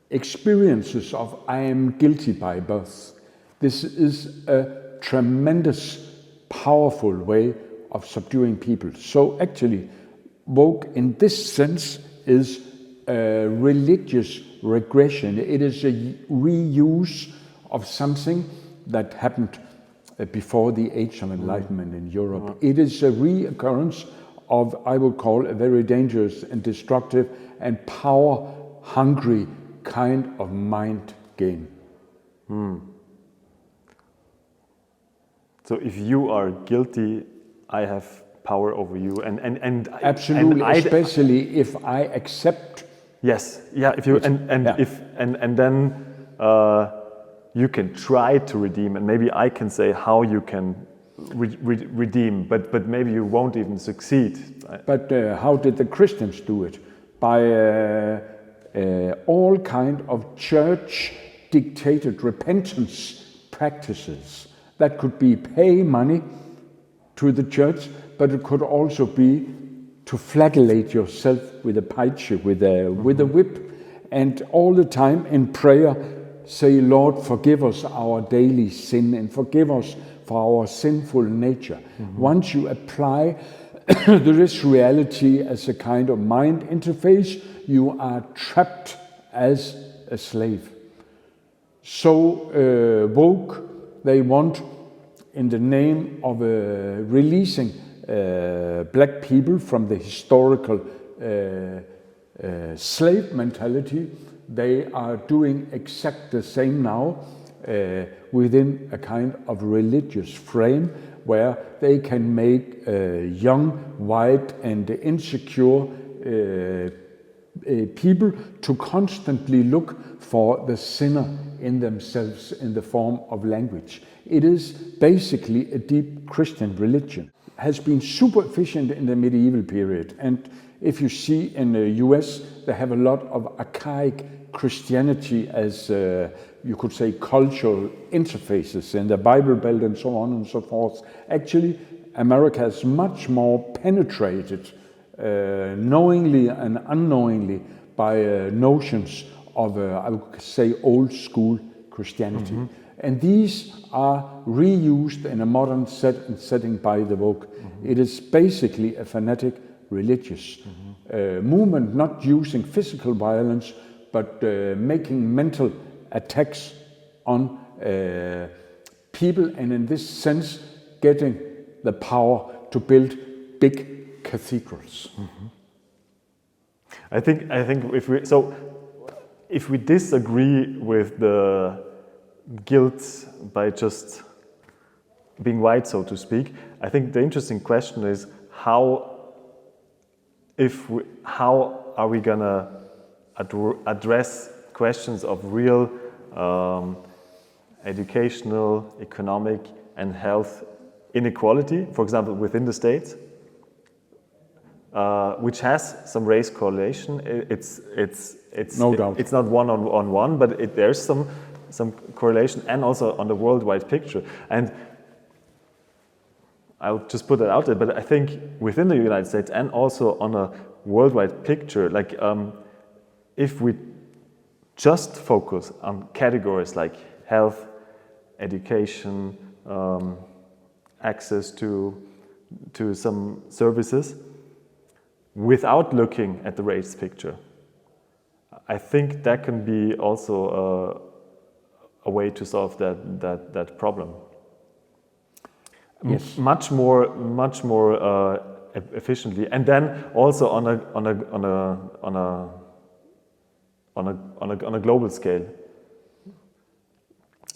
experiences of I am guilty by birth. This is a tremendous, powerful way of subduing people. So actually, woke in this sense is a religious regression. It is a reuse of something that happened before the Age of Enlightenment in Europe. It is a reoccurrence of, I would call, a very dangerous and destructive and power-hungry kind of mind game. So if you are guilty, I have power over you, and Absolutely, and especially if I accept. Yes, yeah. If you and then you can try to redeem, and maybe I can say how you can redeem, but maybe you won't even succeed. But how did the Christians do it? By all kind of church-dictated repentance practices. That could be pay money to the church, but it could also be to flagellate yourself with a peitsche, with a whip, and all the time in prayer say, Lord, forgive us our daily sin and forgive us for our sinful nature. Once you apply this reality as a kind of mind interface, you are trapped as a slave. So woke, they want, in the name of releasing black people from the historical slave mentality, they are doing exact the same now within a kind of religious frame where they can make young, white and insecure people to constantly look for the sinner in themselves in the form of language. It is basically a deep Christian religion. has been super efficient in the medieval period. And if you see in the US, they have a lot of archaic Christianity as, you could say, cultural interfaces in the Bible Belt and so on and so forth. Actually, America is much more penetrated, knowingly and unknowingly, by notions of, I would say, old school Christianity. And these are reused in a modern setting by the woke. It is basically a fanatic religious movement, not using physical violence, but making mental attacks on people, and in this sense, getting the power to build big cathedrals. I think if we disagree with the guilt by just being white, so to speak, I think the interesting question is how are we gonna address questions of real educational, economic, and health inequality, for example, within the states, which has some race correlation. It's no doubt. It's not one, but there's some correlation, and also on the worldwide picture. And I'll just put that out there, but I think within the United States and also on a worldwide picture, like if we just focus on categories like health, education, access to some services, without looking at the race picture, I think that can be also a way to solve that problem. Yes. Much more efficiently, and then also on a global scale.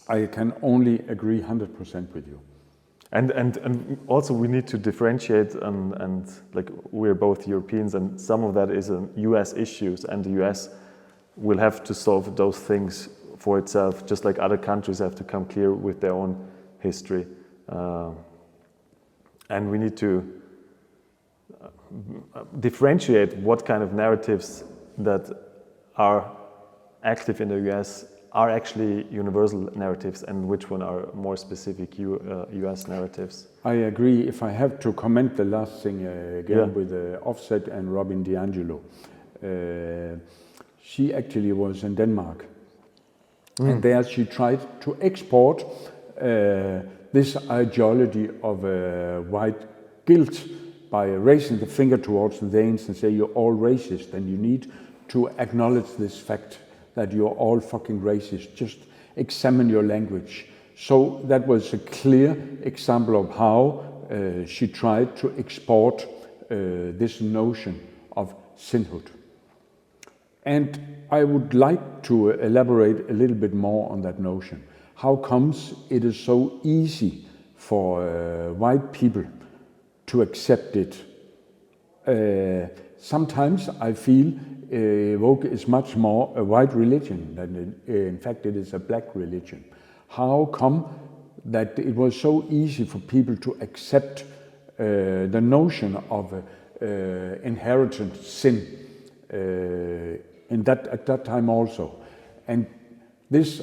I can only agree 100% with you. And also we need to differentiate, and like we're both Europeans, and some of that is US issues, and the US will have to solve those things for itself, just like other countries have to come clear with their own history. And we need to differentiate what kind of narratives that are active in the US are actually universal narratives, and which one are more specific US narratives. I agree. If I have to comment the last thing again with Offset and Robin DiAngelo, she actually was in Denmark, and there she tried to export this ideology of white guilt by raising the finger towards the Danes and say you're all racist and you need to acknowledge this fact that you're all fucking racist. Just examine your language. So that was a clear example of how she tried to export this notion of sinhood. And I would like to elaborate a little bit more on that notion. How comes it is so easy for white people to accept it? Sometimes I feel woke is much more a white religion than in fact it is a black religion. How come that it was so easy for people to accept the notion of inherited sin at that time also? And this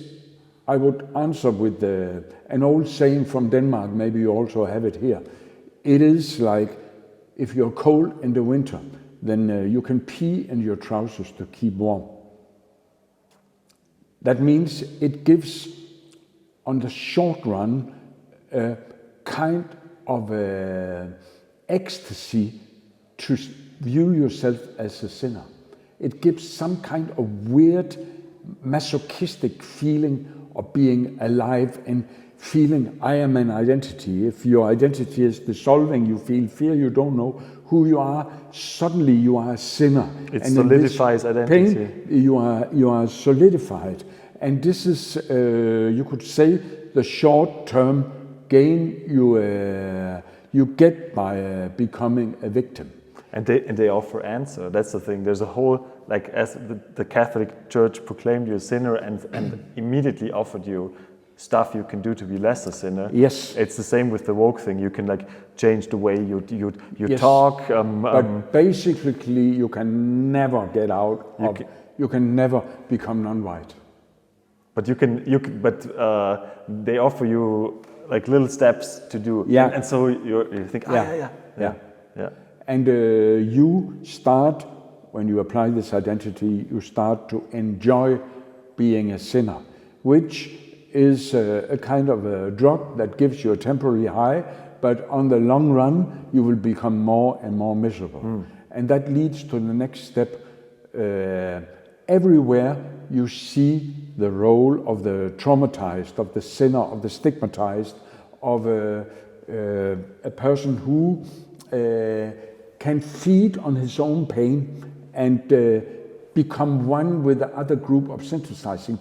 I would answer with an old saying from Denmark, maybe you also have it here. It is like if you're cold in the winter, then you can pee in your trousers to keep warm. That means it gives, on the short run, a kind of ecstasy to view yourself as a sinner. It gives some kind of weird masochistic feeling of being alive and feeling I am an identity. If your identity is dissolving, you feel fear, you don't know who you are, suddenly you are a sinner. It and solidifies identity. Pain, you are solidified. And this is, you could say, the short-term gain you get by becoming a victim. And they offer answer. That's the thing. There's a whole, like as the Catholic Church proclaimed you a sinner and immediately offered you stuff you can do to be less a sinner. Yes. It's the same with the woke thing. You can like change the way you Yes. talk. But basically, you can never get out of. You can never become non-white. But but they offer you like little steps to do. Yeah. And so you think, yeah. And you start, when you apply this identity, you start to enjoy being a sinner, which is a kind of a drug that gives you a temporary high, but on the long run, you will become more and more miserable. And that leads to the next step. Everywhere you see the role of the traumatized, of the sinner, of the stigmatized, of a person who can feed on his own pain and become one with the other group of sympathizing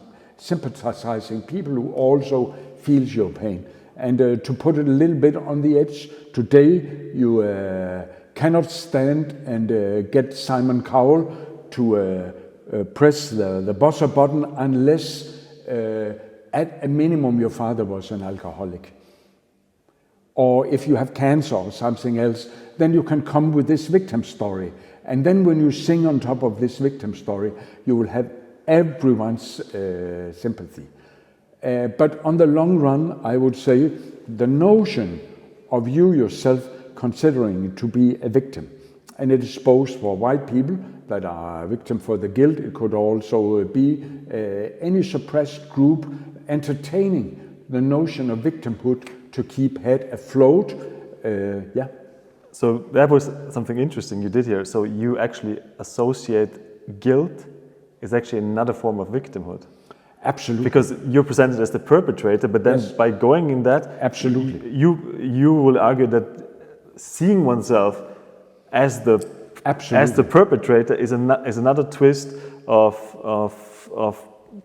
people who also feels your pain. And to put it a little bit on the edge, today you cannot stand and get Simon Cowell to press the buzzer button unless at a minimum your father was an alcoholic. Or if you have cancer or something else, then you can come with this victim story. And then when you sing on top of this victim story, you will have everyone's sympathy. But on the long run, I would say the notion of you yourself considering to be a victim, and it is both for white people that are a victim for the guilt, it could also be any suppressed group entertaining the notion of victimhood to keep head afloat. So that was something interesting you did here. So you actually associate guilt is actually another form of victimhood. Absolutely. Because you're presented as the perpetrator, but then by going in that, absolutely, you will argue that seeing oneself as the perpetrator is another twist of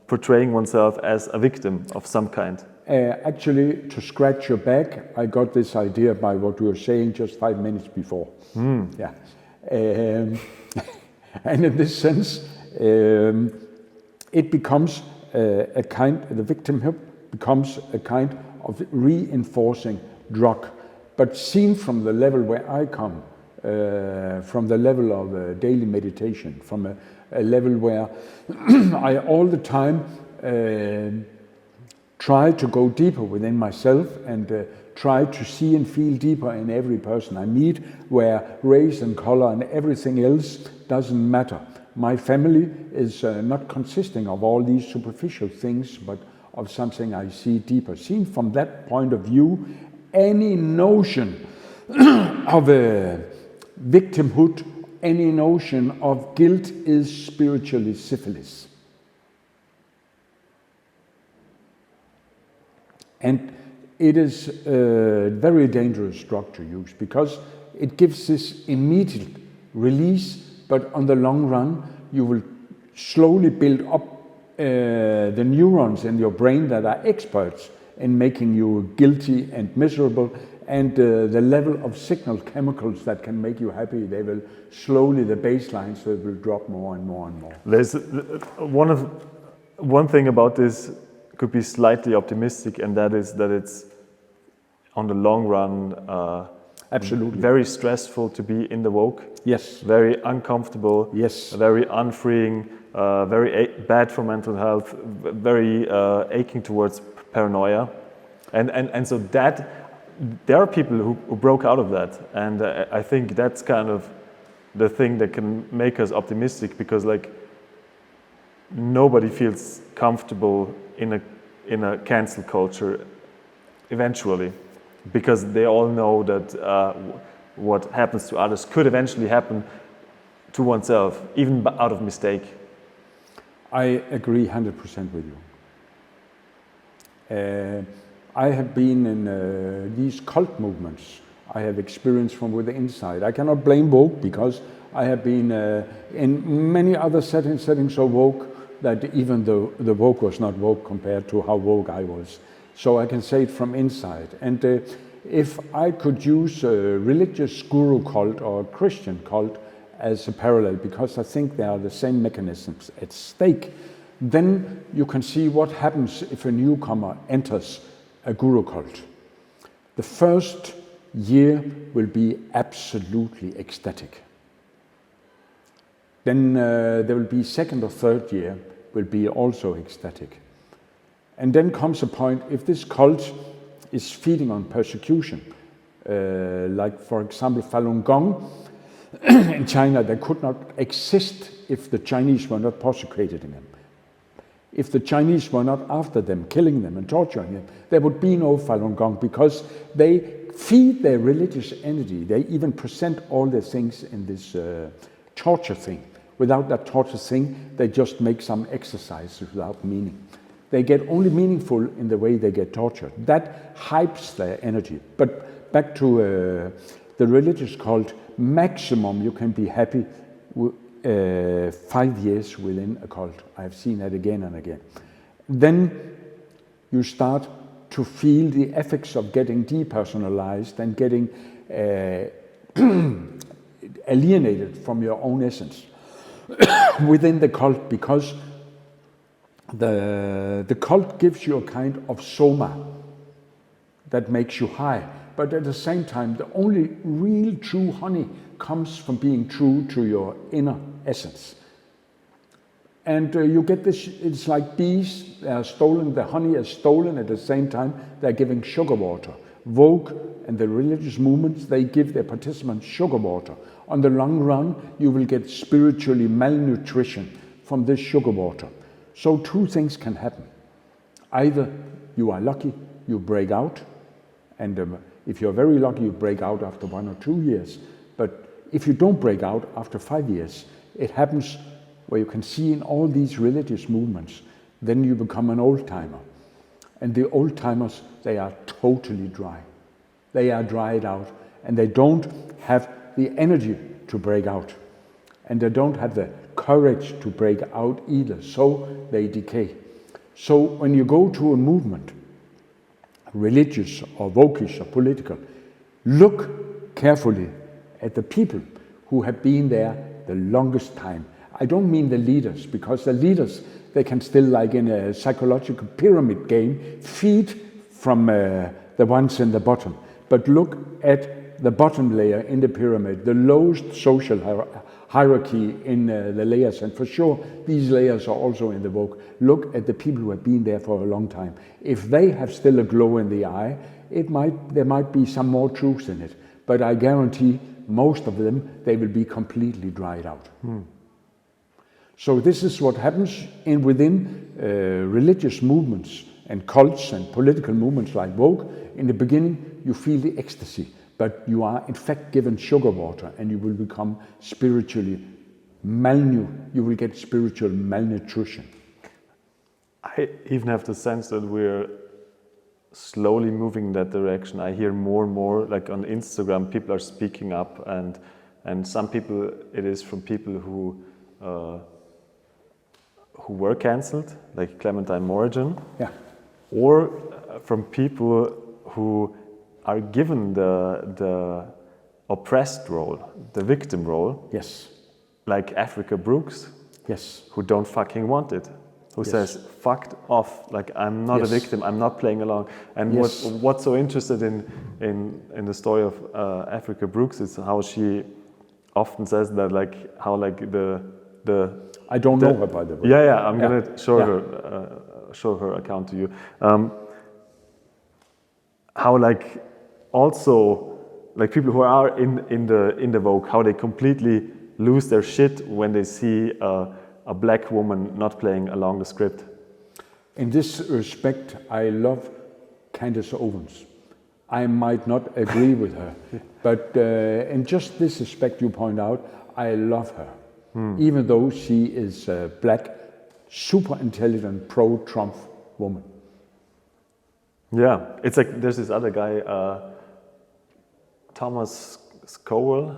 portraying oneself as a victim of some kind. Actually, to scratch your back, I got this idea by what you were saying just 5 minutes before. Yeah, and in this sense, it becomes the victimhood becomes a kind of reinforcing drug. But seen from the level where I come, from the level of daily meditation, from a level where I all the time try to go deeper within myself and try to see and feel deeper in every person I meet, where race and color and everything else doesn't matter. My family is not consisting of all these superficial things, but of something I see deeper. Seen from that point of view, any notion of victimhood, any notion of guilt is spiritually syphilis. And it is a very dangerous drug to use because it gives this immediate release, but on the long run, you will slowly build up the neurons in your brain that are experts in making you guilty and miserable, and the level of signal chemicals that can make you happy, they will slowly, the baseline, so it will drop more and more and more. There's one thing about this could be slightly optimistic, and that is that it's on the long run absolutely very stressful to be in the woke. Yes. Very uncomfortable. Yes. Very unfreeing. Very bad for mental health. Very aching towards paranoia, and so that there are people who broke out of that, and I think that's kind of the thing that can make us optimistic, because like nobody feels comfortable in a cancel culture eventually, because they all know that what happens to others could eventually happen to oneself, even out of mistake. I agree 100% with you. I have been in these cult movements. I have experienced from within inside. I cannot blame woke, because I have been in many other settings so woke that even the woke was not woke compared to how woke I was. So I can say it from inside. And if I could use a religious guru cult or a Christian cult as a parallel, because I think there are the same mechanisms at stake, Then you can see what happens if a newcomer enters a guru cult. The first year will be absolutely ecstatic. Then there will be second or third year will be also ecstatic. And then comes a point, if this cult is feeding on persecution, like for example Falun Gong in China, they could not exist if the Chinese were not persecuting them. If the Chinese were not after them, killing them and torturing them, there would be no Falun Gong, because they feed their religious energy. They even present all the things in this torture thing. Without that torture thing, they just make some exercises without meaning. They get only meaningful in the way they get tortured. That hypes their energy. But back to the religious cult, maximum you can be happy 5 years within a cult. I've seen that again and again. Then you start to feel the effects of getting depersonalized and getting alienated from your own essence within the cult, because the cult gives you a kind of soma that makes you high. But at the same time, the only real true honey comes from being true to your inner essence. And you get this, it's like bees, they are stolen, the honey is stolen, at the same time they're giving sugar water. Vogue and the religious movements, they give their participants sugar water. On the long run, you will get spiritually malnutrition from this sugar water. So two things can happen. Either you are lucky, you break out, and if you're very lucky, you break out after 1 or 2 years. But if you don't break out after 5 years, it happens where you can see in all these religious movements, then you become an old-timer. And the old-timers, they are totally dry. They are dried out, and they don't have the energy to break out. And they don't have the courage to break out either, so they decay. So when you go to a movement, religious or vokish or political, look carefully at the people who have been there the longest time. I don't mean the leaders, because the leaders, they can still, like in a psychological pyramid game, feed from the ones in the bottom. But look at the bottom layer in the pyramid, the lowest social hierarchy in the layers, and for sure these layers are also in the Vogue. Look at the people who have been there for a long time. If they have still a glow in the eye, there might be some more truth in it, but I guarantee most of them, they will be completely dried out. So this is what happens within religious movements and cults and political movements like Vogue. In the beginning, you feel the ecstasy, but you are in fact given sugar water, and you will become spiritually you will get spiritual malnutrition. I even have the sense that we're slowly moving in that direction. I hear more and more, like on Instagram, people are speaking up, and some people, it is from people who were cancelled, like Clementine Morrigan, yeah, or from people who are given the oppressed role, the victim role, yes, like Africa Brooks, yes, who don't fucking want it, who yes, says fucked off, like I'm not yes, a victim, I'm not playing along. And yes, what's so interested in the story of Africa Brooks is how she often says that, like how like the I don't know her, by the way. Yeah, I'm Yeah. gonna show Yeah. show her account to you. How like also like people who are in the Vogue, how they completely lose their shit when they see a black woman not playing along the script. In this respect, I love Candace Owens. I might not agree with her, but in just this respect you point out, I love her. Even though she is a black, super intelligent, pro-Trump woman. Yeah, it's like there's this other guy, Thomas Scowell.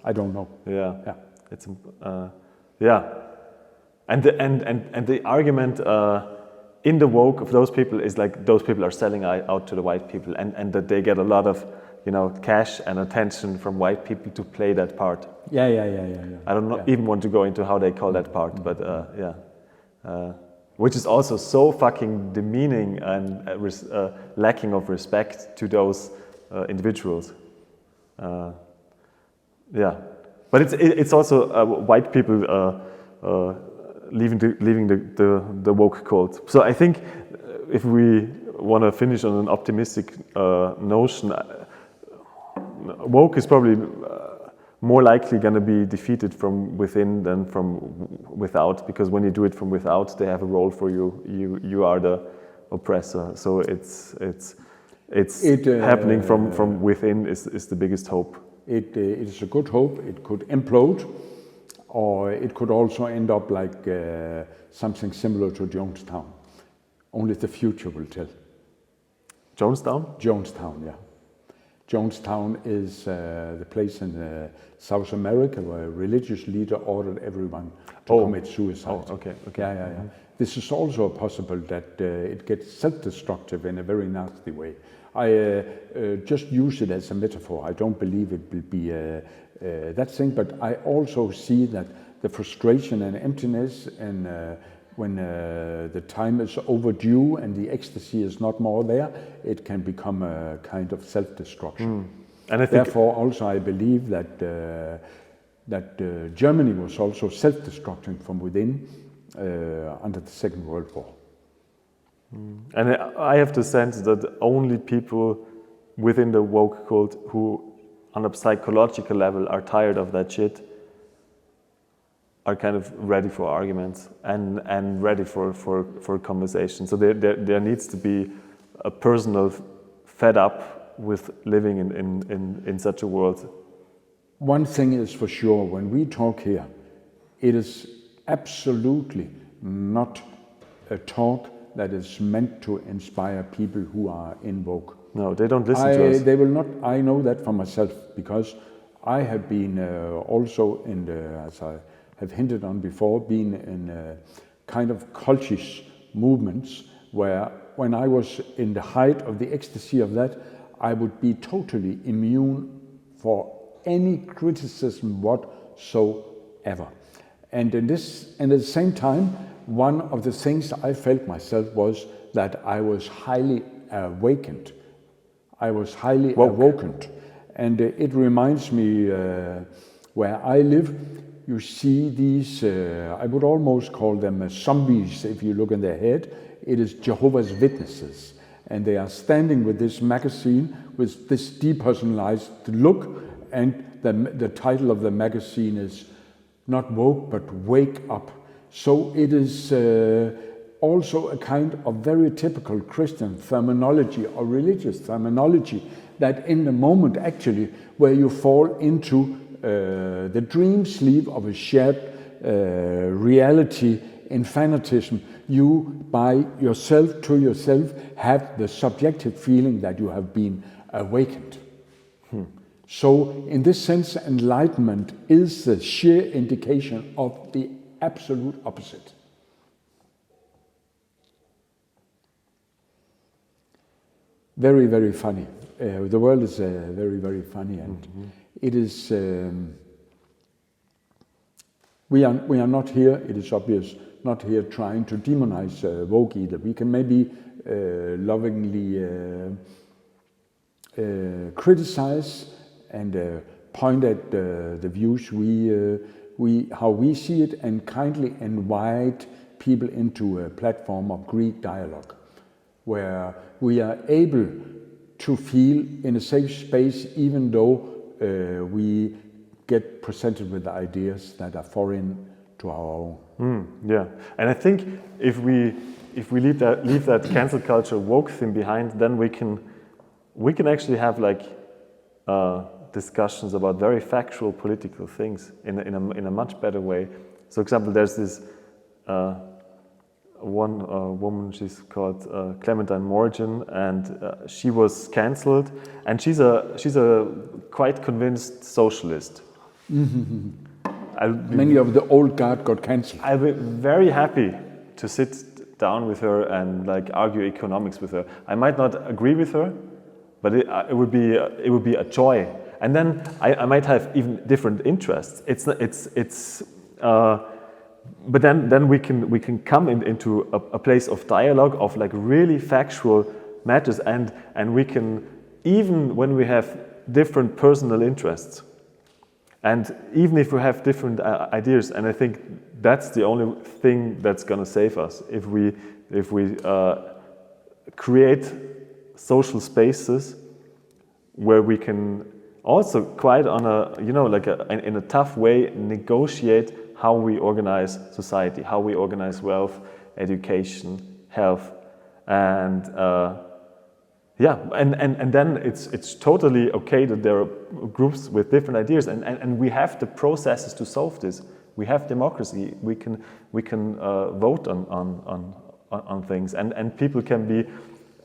I don't know. Yeah. It's yeah, and the argument in the woke of those people is like those people are selling out to the white people, and that they get a lot of cash and attention from white people to play that part. Yeah. I don't even want to go into how they call that part, but yeah. which is also so fucking demeaning and lacking of respect to those individuals. Yeah, but it's also white people leaving the woke cult. So I think if we want to finish on an optimistic notion, woke is probably more likely going to be defeated from within than from without, because when you do it from without, they have a role for you. You are the oppressor. So it's happening from within is the biggest hope. It is a good hope. It could implode, or it could also end up like something similar to Jonestown. Only the future will tell. Jonestown? Jonestown, yeah. Jonestown is the place in South America where a religious leader ordered everyone to commit suicide. Oh, okay. Yeah. This is also possible that it gets self-destructive in a very nasty way. I just use it as a metaphor. I don't believe it will be that thing, but I also see that the frustration and emptiness and when the time is overdue and the ecstasy is not more there, it can become a kind of self-destruction. And I think therefore, also I believe that Germany was also self-destructing from within under the Second World War. And I have the sense that only people within the woke cult who, on a psychological level, are tired of that shit are kind of ready for arguments and ready for conversation. So there needs to be a personal fed up with living in such a world. One thing is for sure, when we talk here, it is absolutely not a talk that is meant to inspire people who are in woke. No, they don't listen to us. They will not. I know that for myself, because I have been also in the, as I have hinted on before, been in kind of cultish movements where when I was in the height of the ecstasy of that, I would be totally immune for any criticism whatsoever. And at the same time, one of the things I felt myself was that I was highly awakened. I was highly awakened. And it reminds me where I live, you see these, I would almost call them zombies if you look in their head. It is Jehovah's Witnesses. And they are standing with this magazine with this depersonalized look. And the title of the magazine is not woke, but wake up. So it is also a kind of very typical Christian terminology or religious terminology that in the moment actually where you fall into the dream sleep of a shared reality in fanatism, you by yourself to yourself have the subjective feeling that you have been awakened. So in this sense, enlightenment is the sheer indication of the absolute opposite. Very, very funny. The world is very, very funny, and it is. We are not here. It is obvious, not here trying to demonize woke either. We can maybe lovingly criticize and point at the views how we see it, and kindly invite people into a platform of Greek dialogue, where we are able to feel in a safe space, even though we get presented with ideas that are foreign to our own. Yeah, and I think if we leave that cancel culture woke thing behind, then we can actually have like discussions about very factual political things in a much better way. So, example, there's this one woman, she's called Clementine Morgan, and she was cancelled, and she's a quite convinced socialist. Many of the old guard got cancelled. I'll be very happy to sit down with her and like argue economics with her. I might not agree with her, but it would be a joy. And then I might have even different interests. but then we can come into a place of dialogue, of like really factual matters, and we can, even when we have different personal interests, and even if we have different ideas, and I think that's the only thing that's going to save us, if we create social spaces where we can also quite on a, you know, like in a tough way negotiate how we organize society, how we organize wealth, education, health, and yeah, and then it's totally okay that there are groups with different ideas, and we have the processes to solve this. We have democracy. We can vote on things, and people can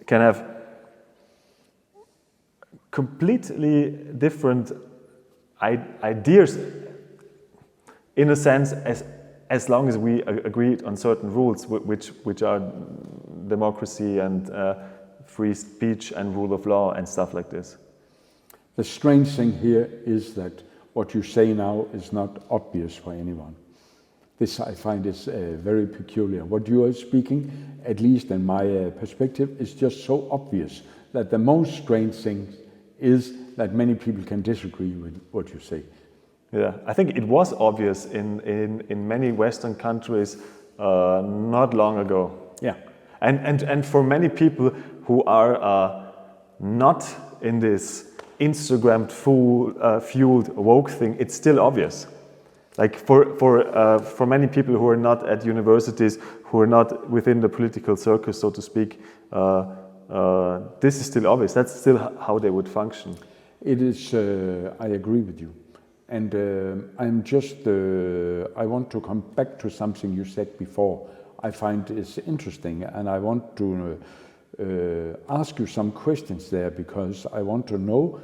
have completely different ideas, in a sense, as long as we agreed on certain rules, which are democracy and free speech and rule of law and stuff like this. The strange thing here is that what you say now is not obvious for anyone. This I find is very peculiar. What you are speaking, at least in my perspective, is just so obvious that the most strange thing is that many people can disagree with what you say. Yeah, I think it was obvious in many Western countries not long ago. Yeah. And for many people who are not in this Instagram fueled woke thing, it's still obvious. Like for many people who are not at universities, who are not within the political circus, so to speak, this is still obvious. That's still how they would function. It is. I agree with you, and I want to come back to something you said before. I find is interesting, and I want to ask you some questions there, because I want to know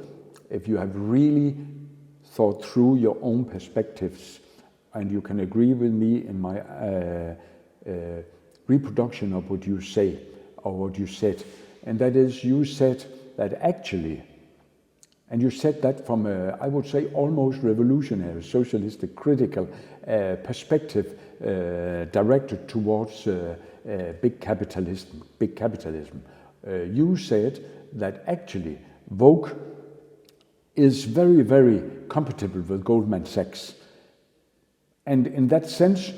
if you have really thought through your own perspectives, and you can agree with me in my reproduction of what you say or what you said. And that is, you said that actually, and you said that from a, I would say, almost revolutionary, socialistic, critical perspective directed towards big capitalism. You said that actually woke is very, very compatible with Goldman Sachs. And in that sense,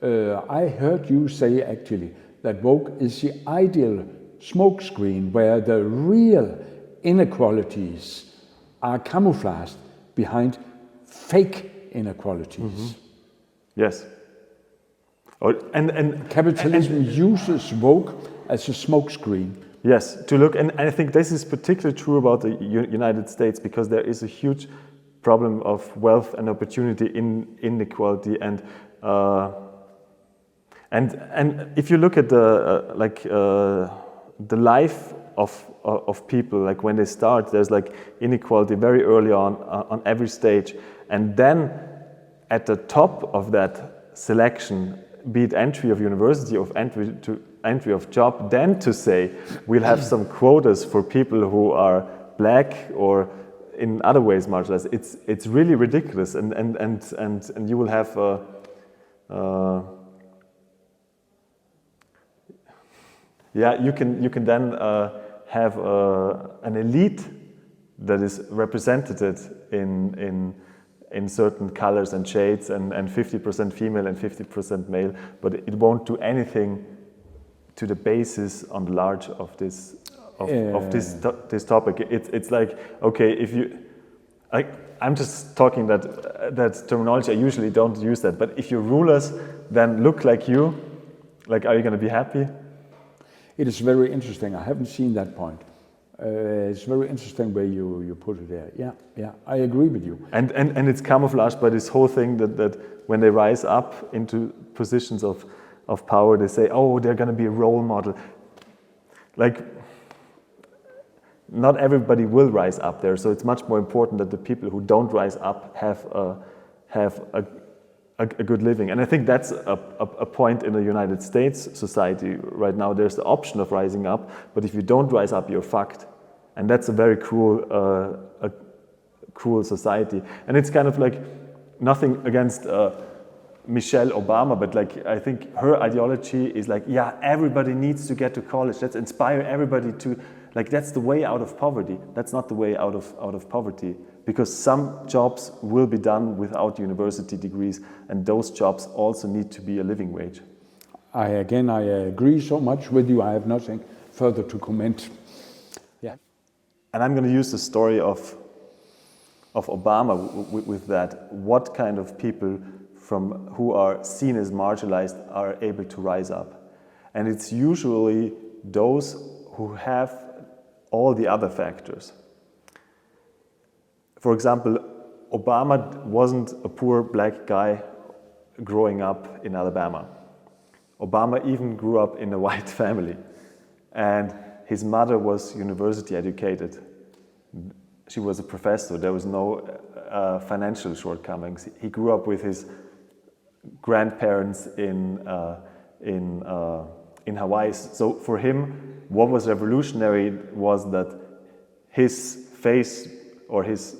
I heard you say actually that woke is the ideal smokescreen where the real inequalities are camouflaged behind fake inequalities. Mm-hmm. Yes. Oh, and capitalism uses woke as a smokescreen. Yes, to look, and I think this is particularly true about the United States, because there is a huge problem of wealth and opportunity inequality, and if you look at the life of people, like when they start, there's like inequality very early on every stage, and then at the top of that selection, be it entry of university, of entry of job, then to say we'll have some quotas for people who are black or in other ways marginalized. It's really ridiculous, and you will have you can then have an elite that is represented in certain colors and shades, and 50% female and 50% male, but it won't do anything to the basis on the large of this this topic. It's like, okay, if you, I'm just talking that terminology. I usually don't use that, but if your rulers then look like you, like, are you going to be happy? It is very interesting. I haven't seen that point. It's very interesting where you put it there. Yeah, I agree with you. And it's camouflaged by this whole thing that when they rise up into positions of power, they say, oh, they're going to be a role model. Like, not everybody will rise up there, so it's much more important that the people who don't rise up have a good living. And I think that's a point in the United States society right now. There's the option of rising up, but if you don't rise up, you're fucked. And that's a very cruel society. And it's kind of like nothing against Michelle Obama, but like I think her ideology is like, yeah, everybody needs to get to college. Let's inspire everybody to, like, that's the way out of poverty. That's not the way out of poverty, because some jobs will be done without university degrees, and those jobs also need to be a living wage. I agree so much with you. I have nothing further to comment. Yeah. And I'm going to use the story of Obama with that. What kind of people who are seen as marginalized are able to rise up? And it's usually those who have all the other factors. For example, Obama wasn't a poor black guy growing up in Alabama. Obama even grew up in a white family, and his mother was university educated. She was a professor. There was no financial shortcomings. He grew up with his grandparents in Hawaii. So for him, what was revolutionary was that his face or his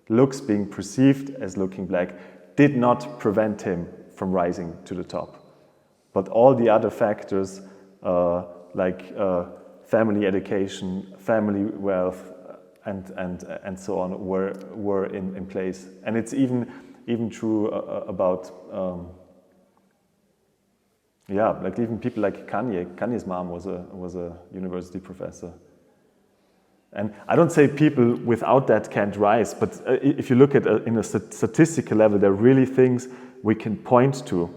looks being perceived as looking black did not prevent him from rising to the top. But all the other factors, like family education, family wealth, and so on, were in place. And it's even true about like even people like Kanye. Kanye's mom was a university professor. And I don't say people without that can't rise, but if you look at in a statistical level, there are really things we can point to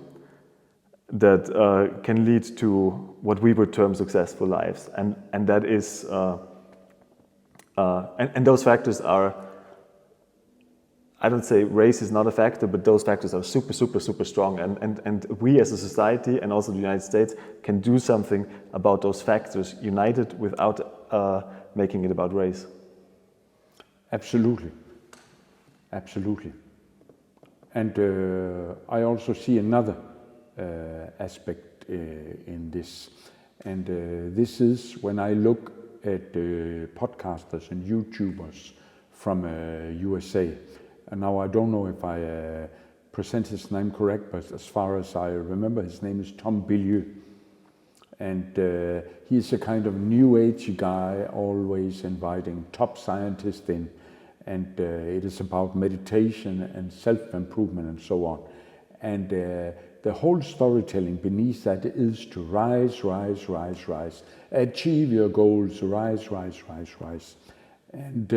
that can lead to what we would term successful lives, and that is and those factors are, I don't say race is not a factor, but those factors are super strong, and we as a society and also the United States can do something about those factors united without making it about race. Absolutely. And I also see another aspect in this, and this is when I look at podcasters and YouTubers from USA. And now I don't know if I present his name correct, but as far as I remember, his name is Tom Bilyeu. And he's a kind of new age guy, always inviting top scientists in. And it is about meditation and self-improvement and so on. And the whole storytelling beneath that is to rise. Achieve your goals, rise. And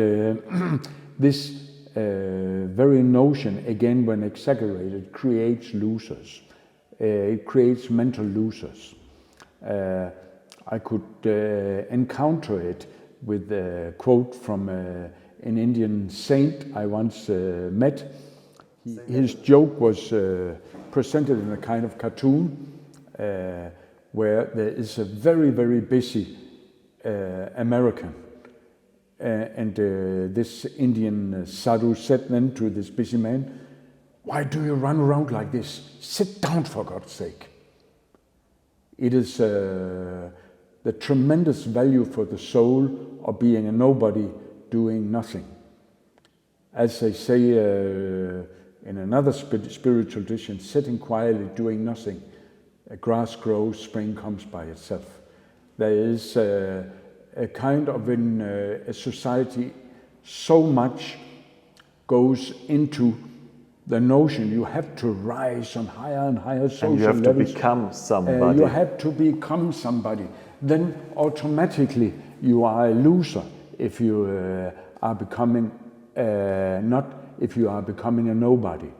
this very notion, again, when exaggerated, creates losers. It creates mental losers. I could encounter it with a quote from an Indian saint I once met. His joke was presented in a kind of cartoon where there is a very busy American. And this Indian sadhu said then to this busy man, "Why do you run around like this? Sit down, for God's sake." It is the tremendous value for the soul of being a nobody doing nothing. As they say in another spiritual tradition, sitting quietly doing nothing. Grass grows, spring comes by itself. There is a kind of in a society, so much goes into the notion you have to rise on higher and higher social levels. And you have to become somebody. You have to become somebody. Then automatically you are a loser if you are becoming if you are becoming a nobody.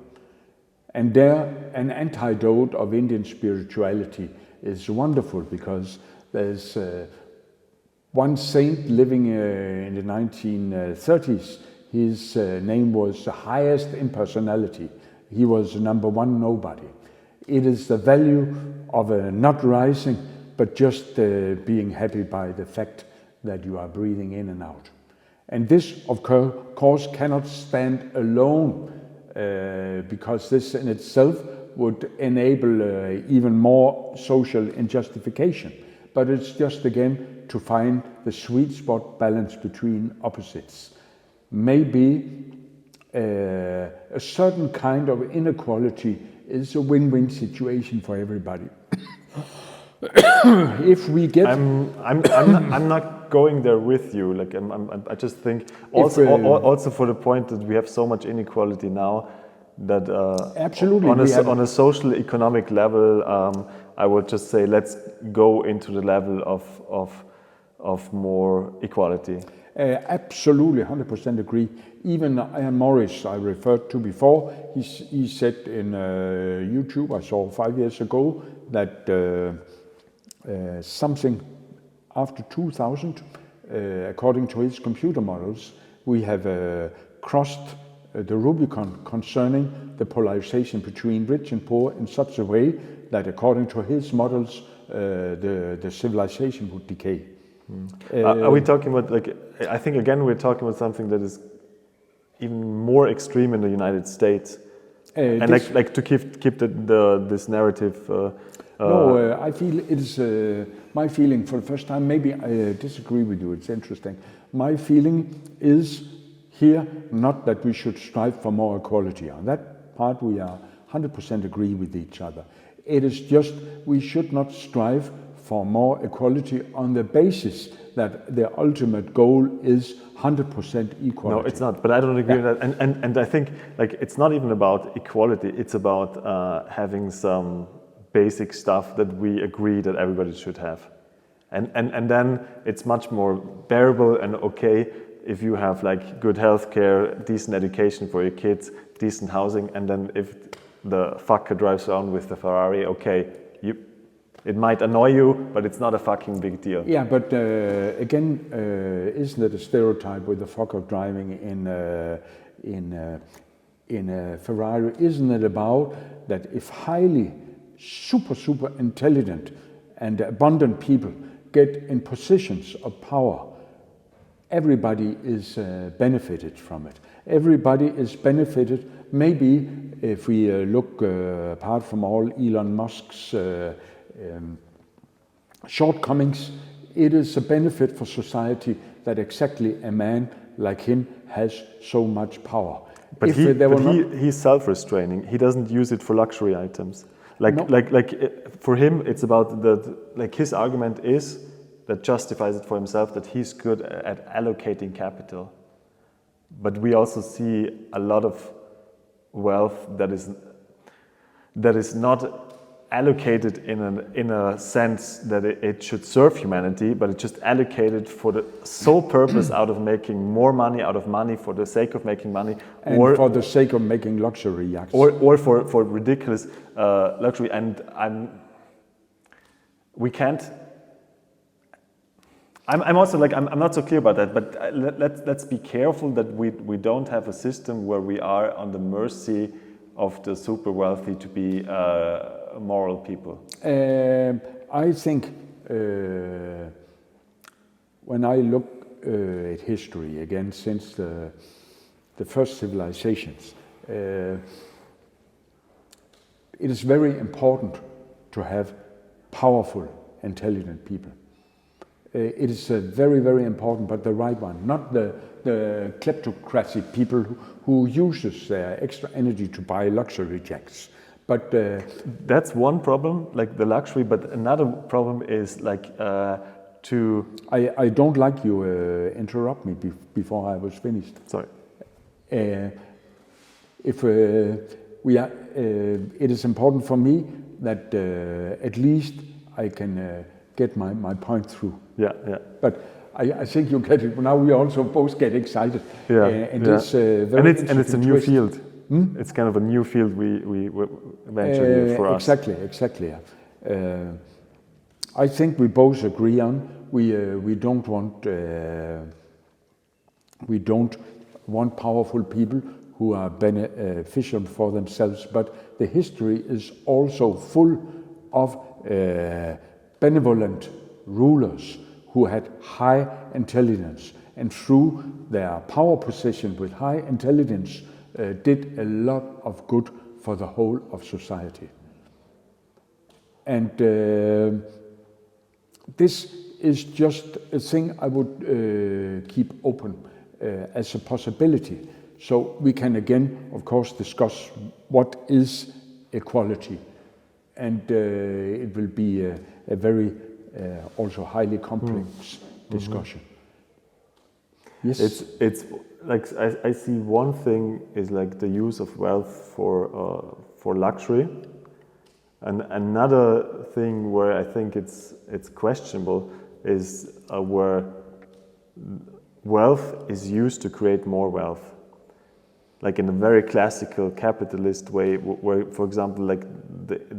And there, an antidote of Indian spirituality is wonderful, because there's one saint living in the 1930s. His name was the highest impersonality. He was number one nobody. It is the value of not rising, but just being happy by the fact that you are breathing in and out. And this, of course, cannot stand alone, because this in itself would enable even more social injustification. But it's just, again, to find the sweet spot balance between opposites. Maybe a certain kind of inequality is a win-win situation for everybody. If we get, I'm not going there with you. Like I just think also for the point that we have so much inequality now that absolutely on a social economic level, I would just say let's go into the level of more equality. Absolutely, 100% agree. Even Morris, I referred to before, he said in YouTube, I saw 5 years ago, that something after 2000, according to his computer models, we have crossed the Rubicon concerning the polarization between rich and poor in such a way that, according to his models, the civilization would decay. Are we talking about, like, I think again we're talking about something that is even more extreme in the United States, and like to keep this narrative. No, I feel it is my feeling for the first time. Maybe I disagree with you. It's interesting. My feeling is here not that we should strive for more equality. On that part, we are 100% agree with each other. It is just we should not strive for more equality on the basis that the ultimate goal is 100% equality. No, it's not. But I don't agree with that. And I think like it's not even about equality. It's about having some basic stuff that we agree that everybody should have, and then it's much more bearable and okay if you have like good healthcare, decent education for your kids, decent housing, and then if the fucker drives around with the Ferrari, okay, it might annoy you, but it's not a fucking big deal. Yeah, but again, isn't it a stereotype with the fucker driving in a Ferrari? Isn't it about that if highly super intelligent and abundant people get in positions of power, everybody is benefited from it. Everybody is benefited. Maybe if we look apart from all Elon Musk's shortcomings, it is a benefit for society that exactly a man like him has so much power. But he's self-restraining. He doesn't use it for luxury items. For him, it's about his argument is that justifies it for himself that he's good at allocating capital. But we also see a lot of wealth that is not allocated in a sense that it should serve humanity, but it's just allocated for the sole purpose out of making more money out of money for the sake of making money, or for the sake of making luxury yachts, or for ridiculous luxury. And we can't. I'm also like I'm not so clear about that, but let's be careful that we don't have a system where we are on the mercy of the super wealthy to be moral people. I think when I look at history again since the first civilizations, it is very important to have powerful, intelligent people. It is very important, but the right one, not the kleptocracy people who uses their extra energy to buy luxury jets. But that's one problem, like the luxury. But another problem is like to. I don't like you interrupt me before I was finished. Sorry. If we are, it is important for me that at least I can get my point through. Yeah. But I think you get it. Now we also both get excited. It's a new field. It's kind of a new field we eventually for us. Exactly. I think we both agree on we don't want powerful people who are beneficial for themselves. But the history is also full of benevolent rulers who had high intelligence, and through their power position with high intelligence did a lot of good for the whole of society. And this is just a thing I would keep open as a possibility. So we can again, of course, discuss what is equality, and it will be a very also highly complex discussion. Yes, it's like I see one thing is like the use of wealth for luxury, and another thing where I think it's questionable is where wealth is used to create more wealth, like in a very classical capitalist way, where, for example, like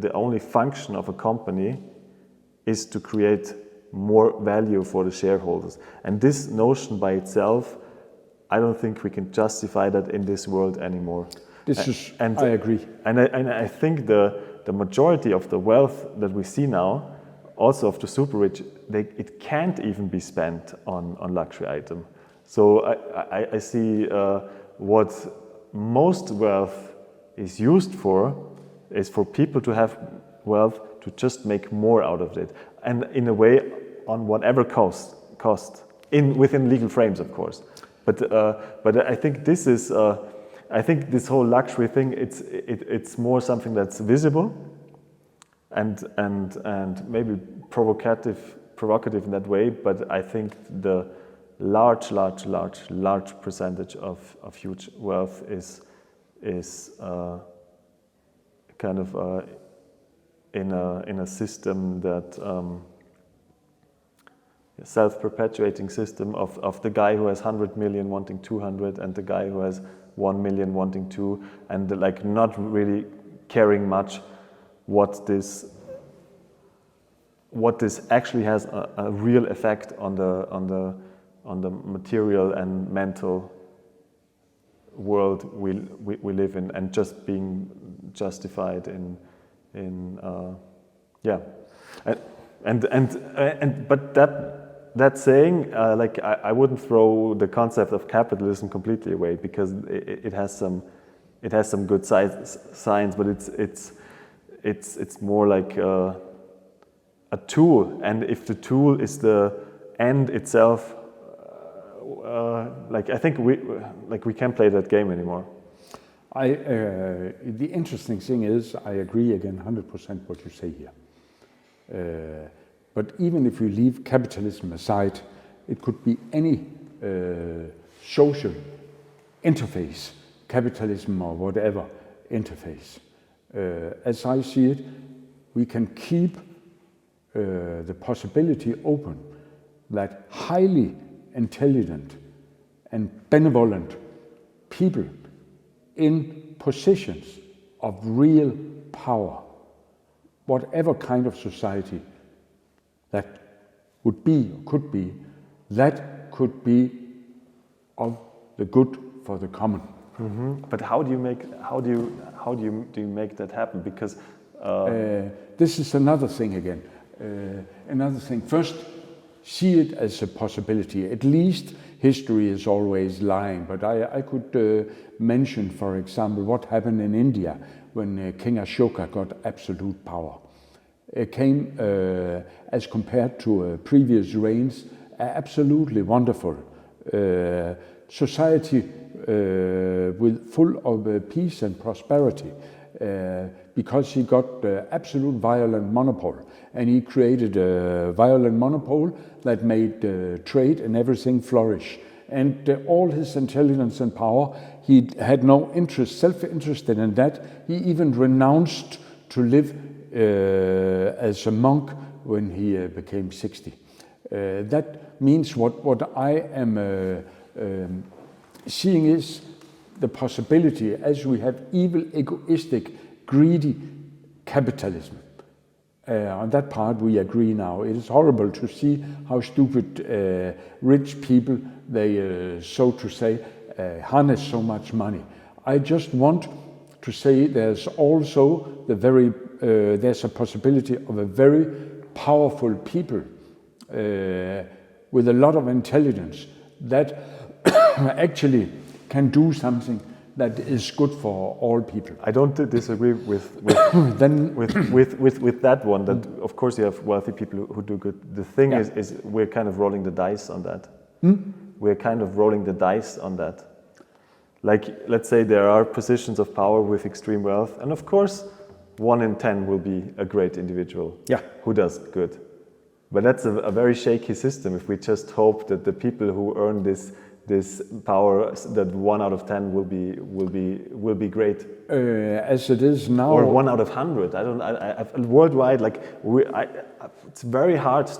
the only function of a company is to create more value for the shareholders. And this notion by itself, I don't think we can justify that in this world anymore. I agree. And I think the majority of the wealth that we see now, also of the super rich, it can't even be spent on luxury item. So I see what most wealth is used for is for people to have wealth to just make more out of it, and in a way on whatever cost within legal frames, of course. But I think this is I think this whole luxury thing, it's more something that's visible and maybe provocative in that way. But I think the large percentage of huge wealth is kind of in a system that self-perpetuating system of the guy who has 100 million wanting 200 and the guy who has 1 million wanting 2, and like not really caring much what this actually has a real effect on the material and mental world we live in, and just being justified in but that saying, like I wouldn't throw the concept of capitalism completely away, because it has some good signs, but it's more like a tool, and if the tool is the end itself, like I think we can't play that game anymore. The interesting thing is, I agree again 100% what you say here. But even if you leave capitalism aside, it could be any social interface, capitalism or whatever interface. As I see it, we can keep the possibility open that highly intelligent and benevolent people in positions of real power, whatever kind of society that would be, or could be, that could be of the good for the common. Mm-hmm. But how do you make that happen? Because this is another thing again. Another thing. First, see it as a possibility. At least history is always lying. But I could mention, for example, what happened in India when King Ashoka got absolute power. It came, as compared to previous reigns, absolutely wonderful. Society full of peace and prosperity, because he got absolute violent monopoly, and he created a violent monopoly that made trade and everything flourish. And all his intelligence and power, he had no interest, self-interest in that. He even renounced to live as a monk when he became 60. That means what I am seeing is the possibility, as we have evil, egoistic, greedy capitalism. On that part we agree now. It is horrible to see how stupid rich people, they so to say, harness so much money. I just want to say there's also there's a possibility of a very powerful people with a lot of intelligence that actually can do something that is good for all people. I don't disagree with that one. That of course you have wealthy people who do good. The thing is we're kind of rolling the dice on that. We're kind of rolling the dice on that. Like, let's say there are positions of power with extreme wealth, and of course 1 in 10 will be a great individual Yeah. who does good. But that's a very shaky system if we just hope that the people who earn this power, that 1 out of 10 will be great. As it is now, Or 1 out of 100. Worldwide, like it's very hard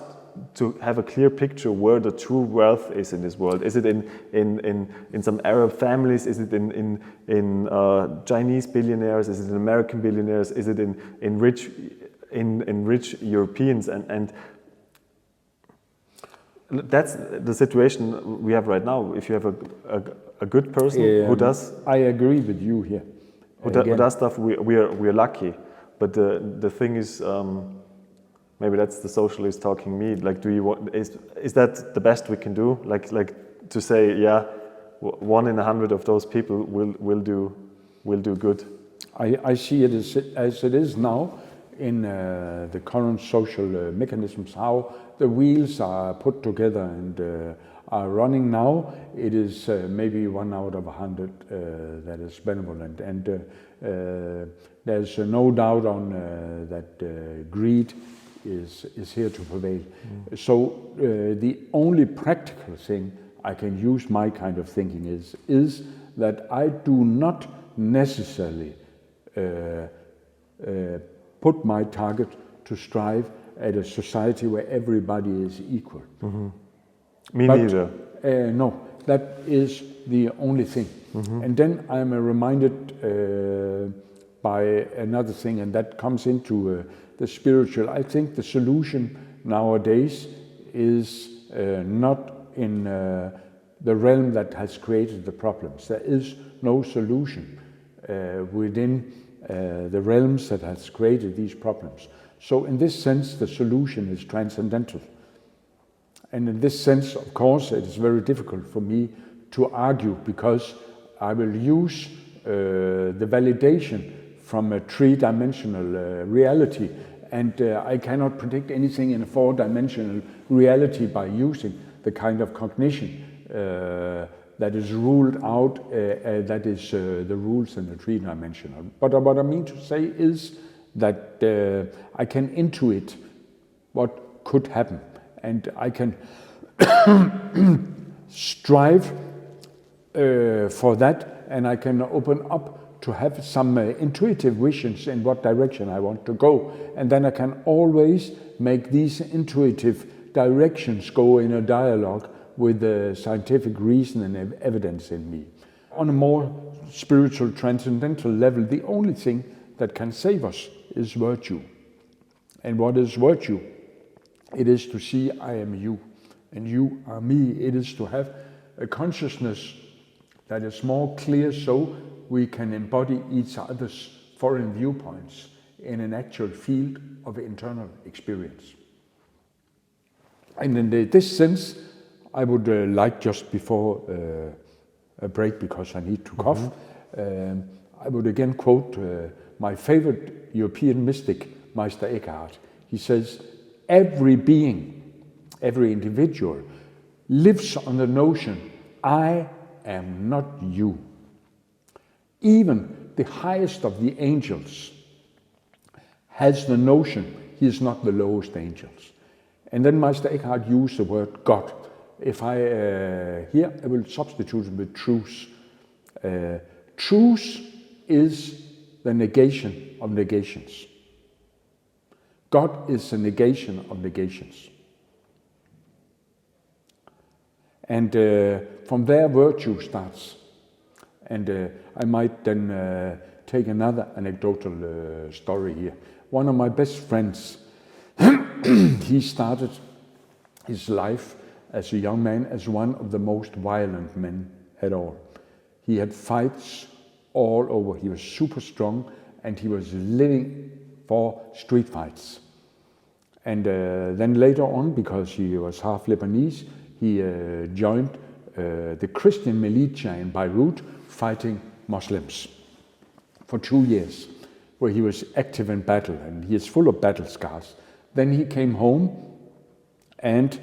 to have a clear picture where the true wealth is in this world. Is it in some Arab families? Is it in Chinese billionaires? Is it in American billionaires? Is it in rich Europeans? And that's the situation we have right now. If you have a good person who does, I agree with you here. Who does stuff, we are lucky. But the thing is, maybe that's the socialist talking me. Like, is that the best we can do? Like to say, yeah, 1 in 100 of those people will do good. I see it as it is now in the current social mechanisms, how the wheels are put together and are running now. It is maybe 1 out of 100 that is benevolent, and there's no doubt on that greed is here to prevail. So the only practical thing I can use my kind of thinking is that I do not necessarily put my target to strive at a society where everybody is equal. Me neither. No, that is the only thing. And then I'm reminded by another thing, and that comes into the spiritual. I think the solution nowadays is not in the realm that has created the problems. There is no solution within the realms that has created these problems. So in this sense, the solution is transcendental. And in this sense, of course, it is very difficult for me to argue, because I will use the validation from a three-dimensional reality, and I cannot predict anything in a four-dimensional reality by using the kind of cognition that is ruled out, that is the rules in the three-dimensional. But what I mean to say is that I can intuit what could happen, and I can strive for that, and I can open up to have some intuitive visions in what direction I want to go, and then I can always make these intuitive directions go in a dialogue with the scientific reason and evidence in me. On a more spiritual, transcendental level, the only thing that can save us is virtue. And what is virtue? It is to see I am you, and you are me. It is to have a consciousness that is more clear, so we can embody each other's foreign viewpoints in an actual field of internal experience. And in this sense, I would like, just before a break, because I need to cough, I would again quote my favorite European mystic, Meister Eckhart. He says, every being, every individual lives on the notion, I am not you. Even the highest of the angels has the notion he is not the lowest angels. And then Meister Eckhart used the word God. If I here, I will substitute it with truth. Truth is the negation of negations. God is the negation of negations. And from there, virtue starts. And I might then take another anecdotal story here. One of my best friends, he started his life as a young man as one of the most violent men at all. He had fights all over. He was super strong, and he was living for street fights. And then later on, because he was half Lebanese, he joined the Christian militia in Beirut, fighting Muslims for 2 years, where he was active in battle, and he is full of battle scars. Then he came home, and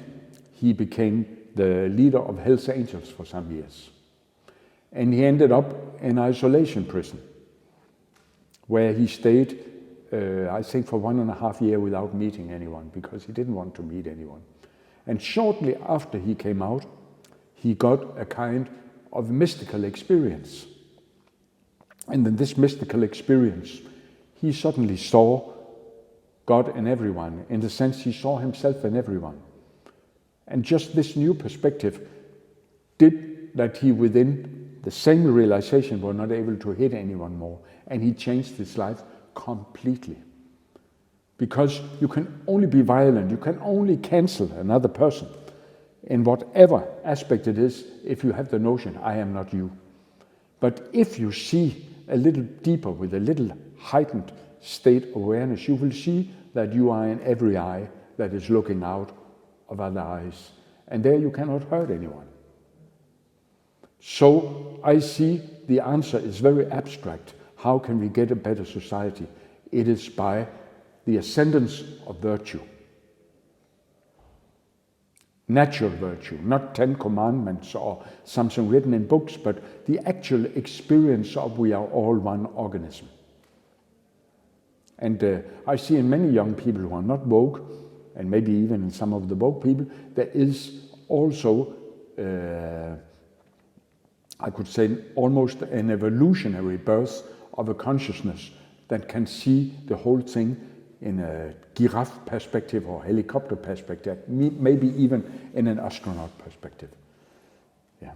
he became the leader of Hells Angels for some years. And he ended up in isolation prison, where he stayed I think for 1.5 years without meeting anyone, because he didn't want to meet anyone. And shortly after he came out, he got a kind of mystical experience. And in this mystical experience, he suddenly saw God in everyone, in the sense he saw himself in everyone. And just this new perspective did that he, within the same realization, was not able to hit anyone more. And he changed his life completely. Because you can only be violent, you can only cancel another person in whatever aspect it is, if you have the notion, I am not you. But if you see a little deeper, with a little heightened state awareness, you will see that you are in every eye that is looking out of other eyes. And there you cannot hurt anyone. So I see the answer is very abstract. How can we get a better society? It is by the ascendance of virtue. Natural virtue, not 10 commandments or something written in books, but the actual experience of we are all one organism. And I see in many young people who are not woke, and maybe even in some of the woke people, there is also, I could say, almost an evolutionary birth of a consciousness that can see the whole thing in a giraffe perspective or helicopter perspective, maybe even in an astronaut perspective. Yeah.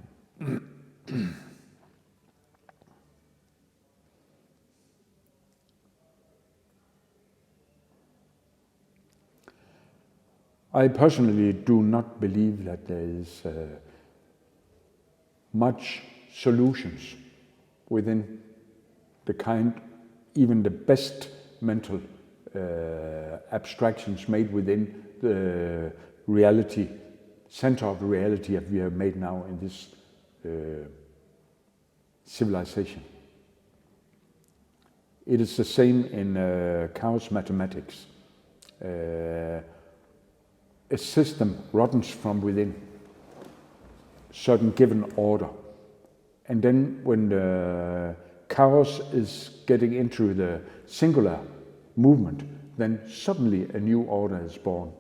I personally do not believe that there is much solutions within the kind, even the best mental abstractions made within the reality, center of reality that we have made now in this civilization. It is the same in chaos mathematics. A system rottens from within, certain given order. And then when the chaos is getting into the singular movement, then suddenly a new order is born.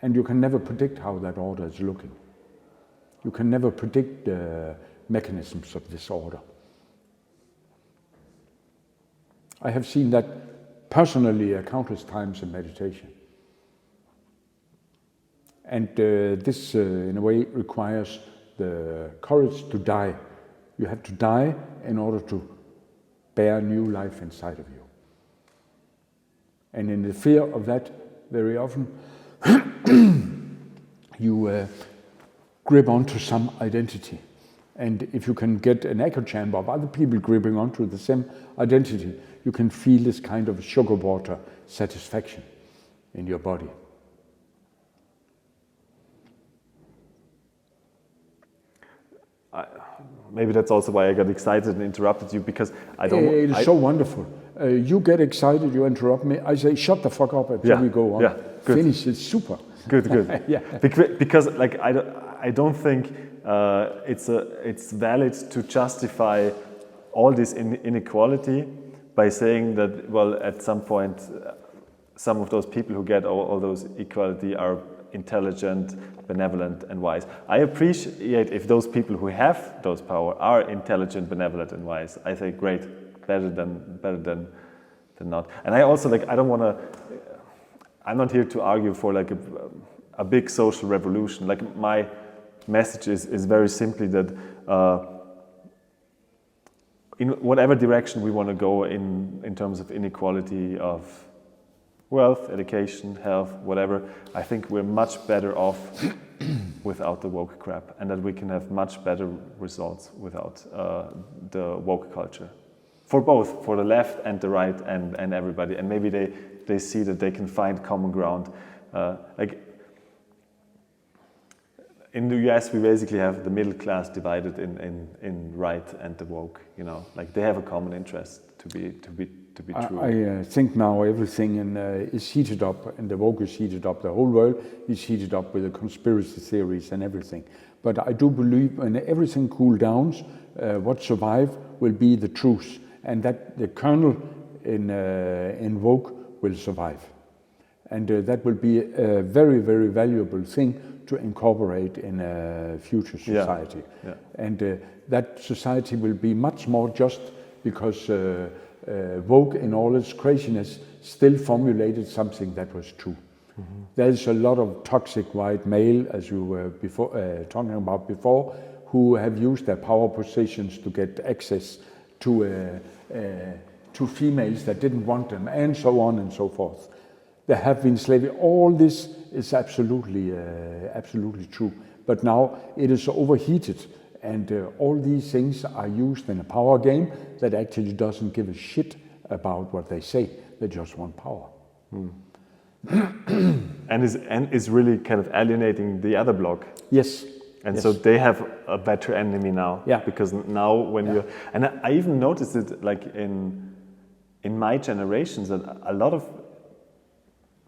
And you can never predict how that order is looking. You can never predict the mechanisms of this order. I have seen that personally countless times in meditation. And this, in a way, requires the courage to die. You have to die in order to bear new life inside of you. And in the fear of that, very often, you grip onto some identity. And if you can get an echo chamber of other people gripping onto the same identity, you can feel this kind of sugar water satisfaction in your body. Maybe that's also why I got excited and interrupted you, because I don't. It is so wonderful. You get excited, you interrupt me. I say, shut the fuck up until we go on. Yeah, good. Finish, it's super. Good. Yeah. Because like I don't think it's valid to justify all this inequality by saying that, well, at some point, some of those people who get all those equality are intelligent, benevolent, and wise. I appreciate if those people who have those power are intelligent, benevolent, and wise. I say, great, better than not. And I also I don't want to. I'm not here to argue for like a big social revolution. Like my message is very simply that in whatever direction we want to go in terms of inequality of wealth, education, health, whatever, I think we're much better off without the woke crap, and that we can have much better results without the woke culture. For both, for the left and the right and everybody. And maybe they see that they can find common ground. Like in the US, we basically have the middle class divided in right and the woke. You know, like they have a common interest to be true. I think now everything is heated up, and the woke is heated up. The whole world is heated up with the conspiracy theories and everything. But I do believe when everything cools down, what survives will be the truth, and that the kernel in Vogue will survive. And that will be a very, very valuable thing to incorporate in a future society. Yeah. And that society will be much more just because Vogue, in all its craziness, still formulated something that was true. Mm-hmm. There's a lot of toxic white male, as you were talking about before, who have used their power positions to get access to females that didn't want them, and so on and so forth. There have been slavery. All this is absolutely true. But now it is overheated, and all these things are used in a power game that actually doesn't give a shit about what they say. They just want power. And is really kind of alienating the other bloc. Yes. And yes. so they have a better enemy now. Yeah. Because now when you're... And I even noticed it like in my generations that a lot of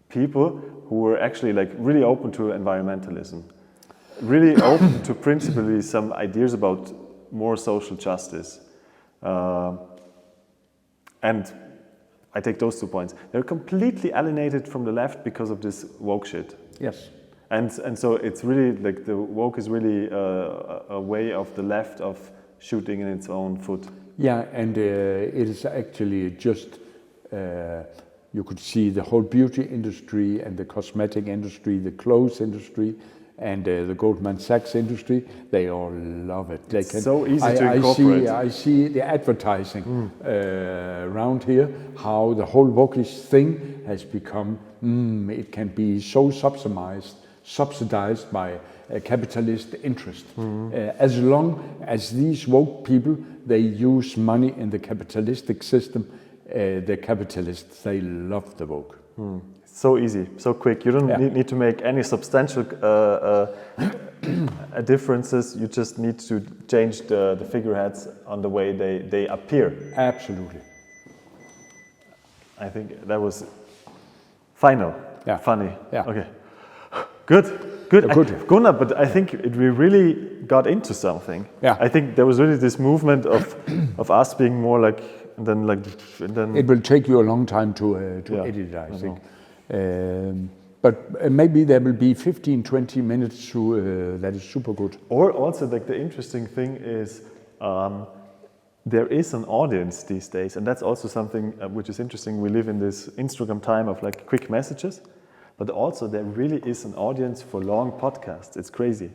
people who were actually like really open to environmentalism, really open to principally some ideas about more social justice. And I take those 2 points. They're completely alienated from the left because of this woke shit. Yes. And so it's really like the woke is really a way of the left of shooting in its own foot. Yeah, and it is actually just, you could see the whole beauty industry and the cosmetic industry, the clothes industry, and the Goldman Sachs industry. They all love it. It's so easy to incorporate. I see the advertising around here, how the whole wokish thing has become, it can be so subsidized by a capitalist interest. As long as these woke people, they use money in the capitalistic system, the capitalists, they love the woke. So easy, so quick. You don't need to make any substantial differences. You just need to change the figureheads on the way they appear. Absolutely. I think that was final. Yeah. Funny. Yeah. Okay. Good. Gunnar, but I think we really got into something. Yeah. I think there was really this movement of us being more like, and then. It will take you a long time to edit it, I think. But maybe there will be 15-20 minutes through, that is super good. Or also, like, the interesting thing is there is an audience these days, and that's also something which is interesting. We live in this Instagram time of like quick messages, but also there really is an audience for long podcasts. It's crazy.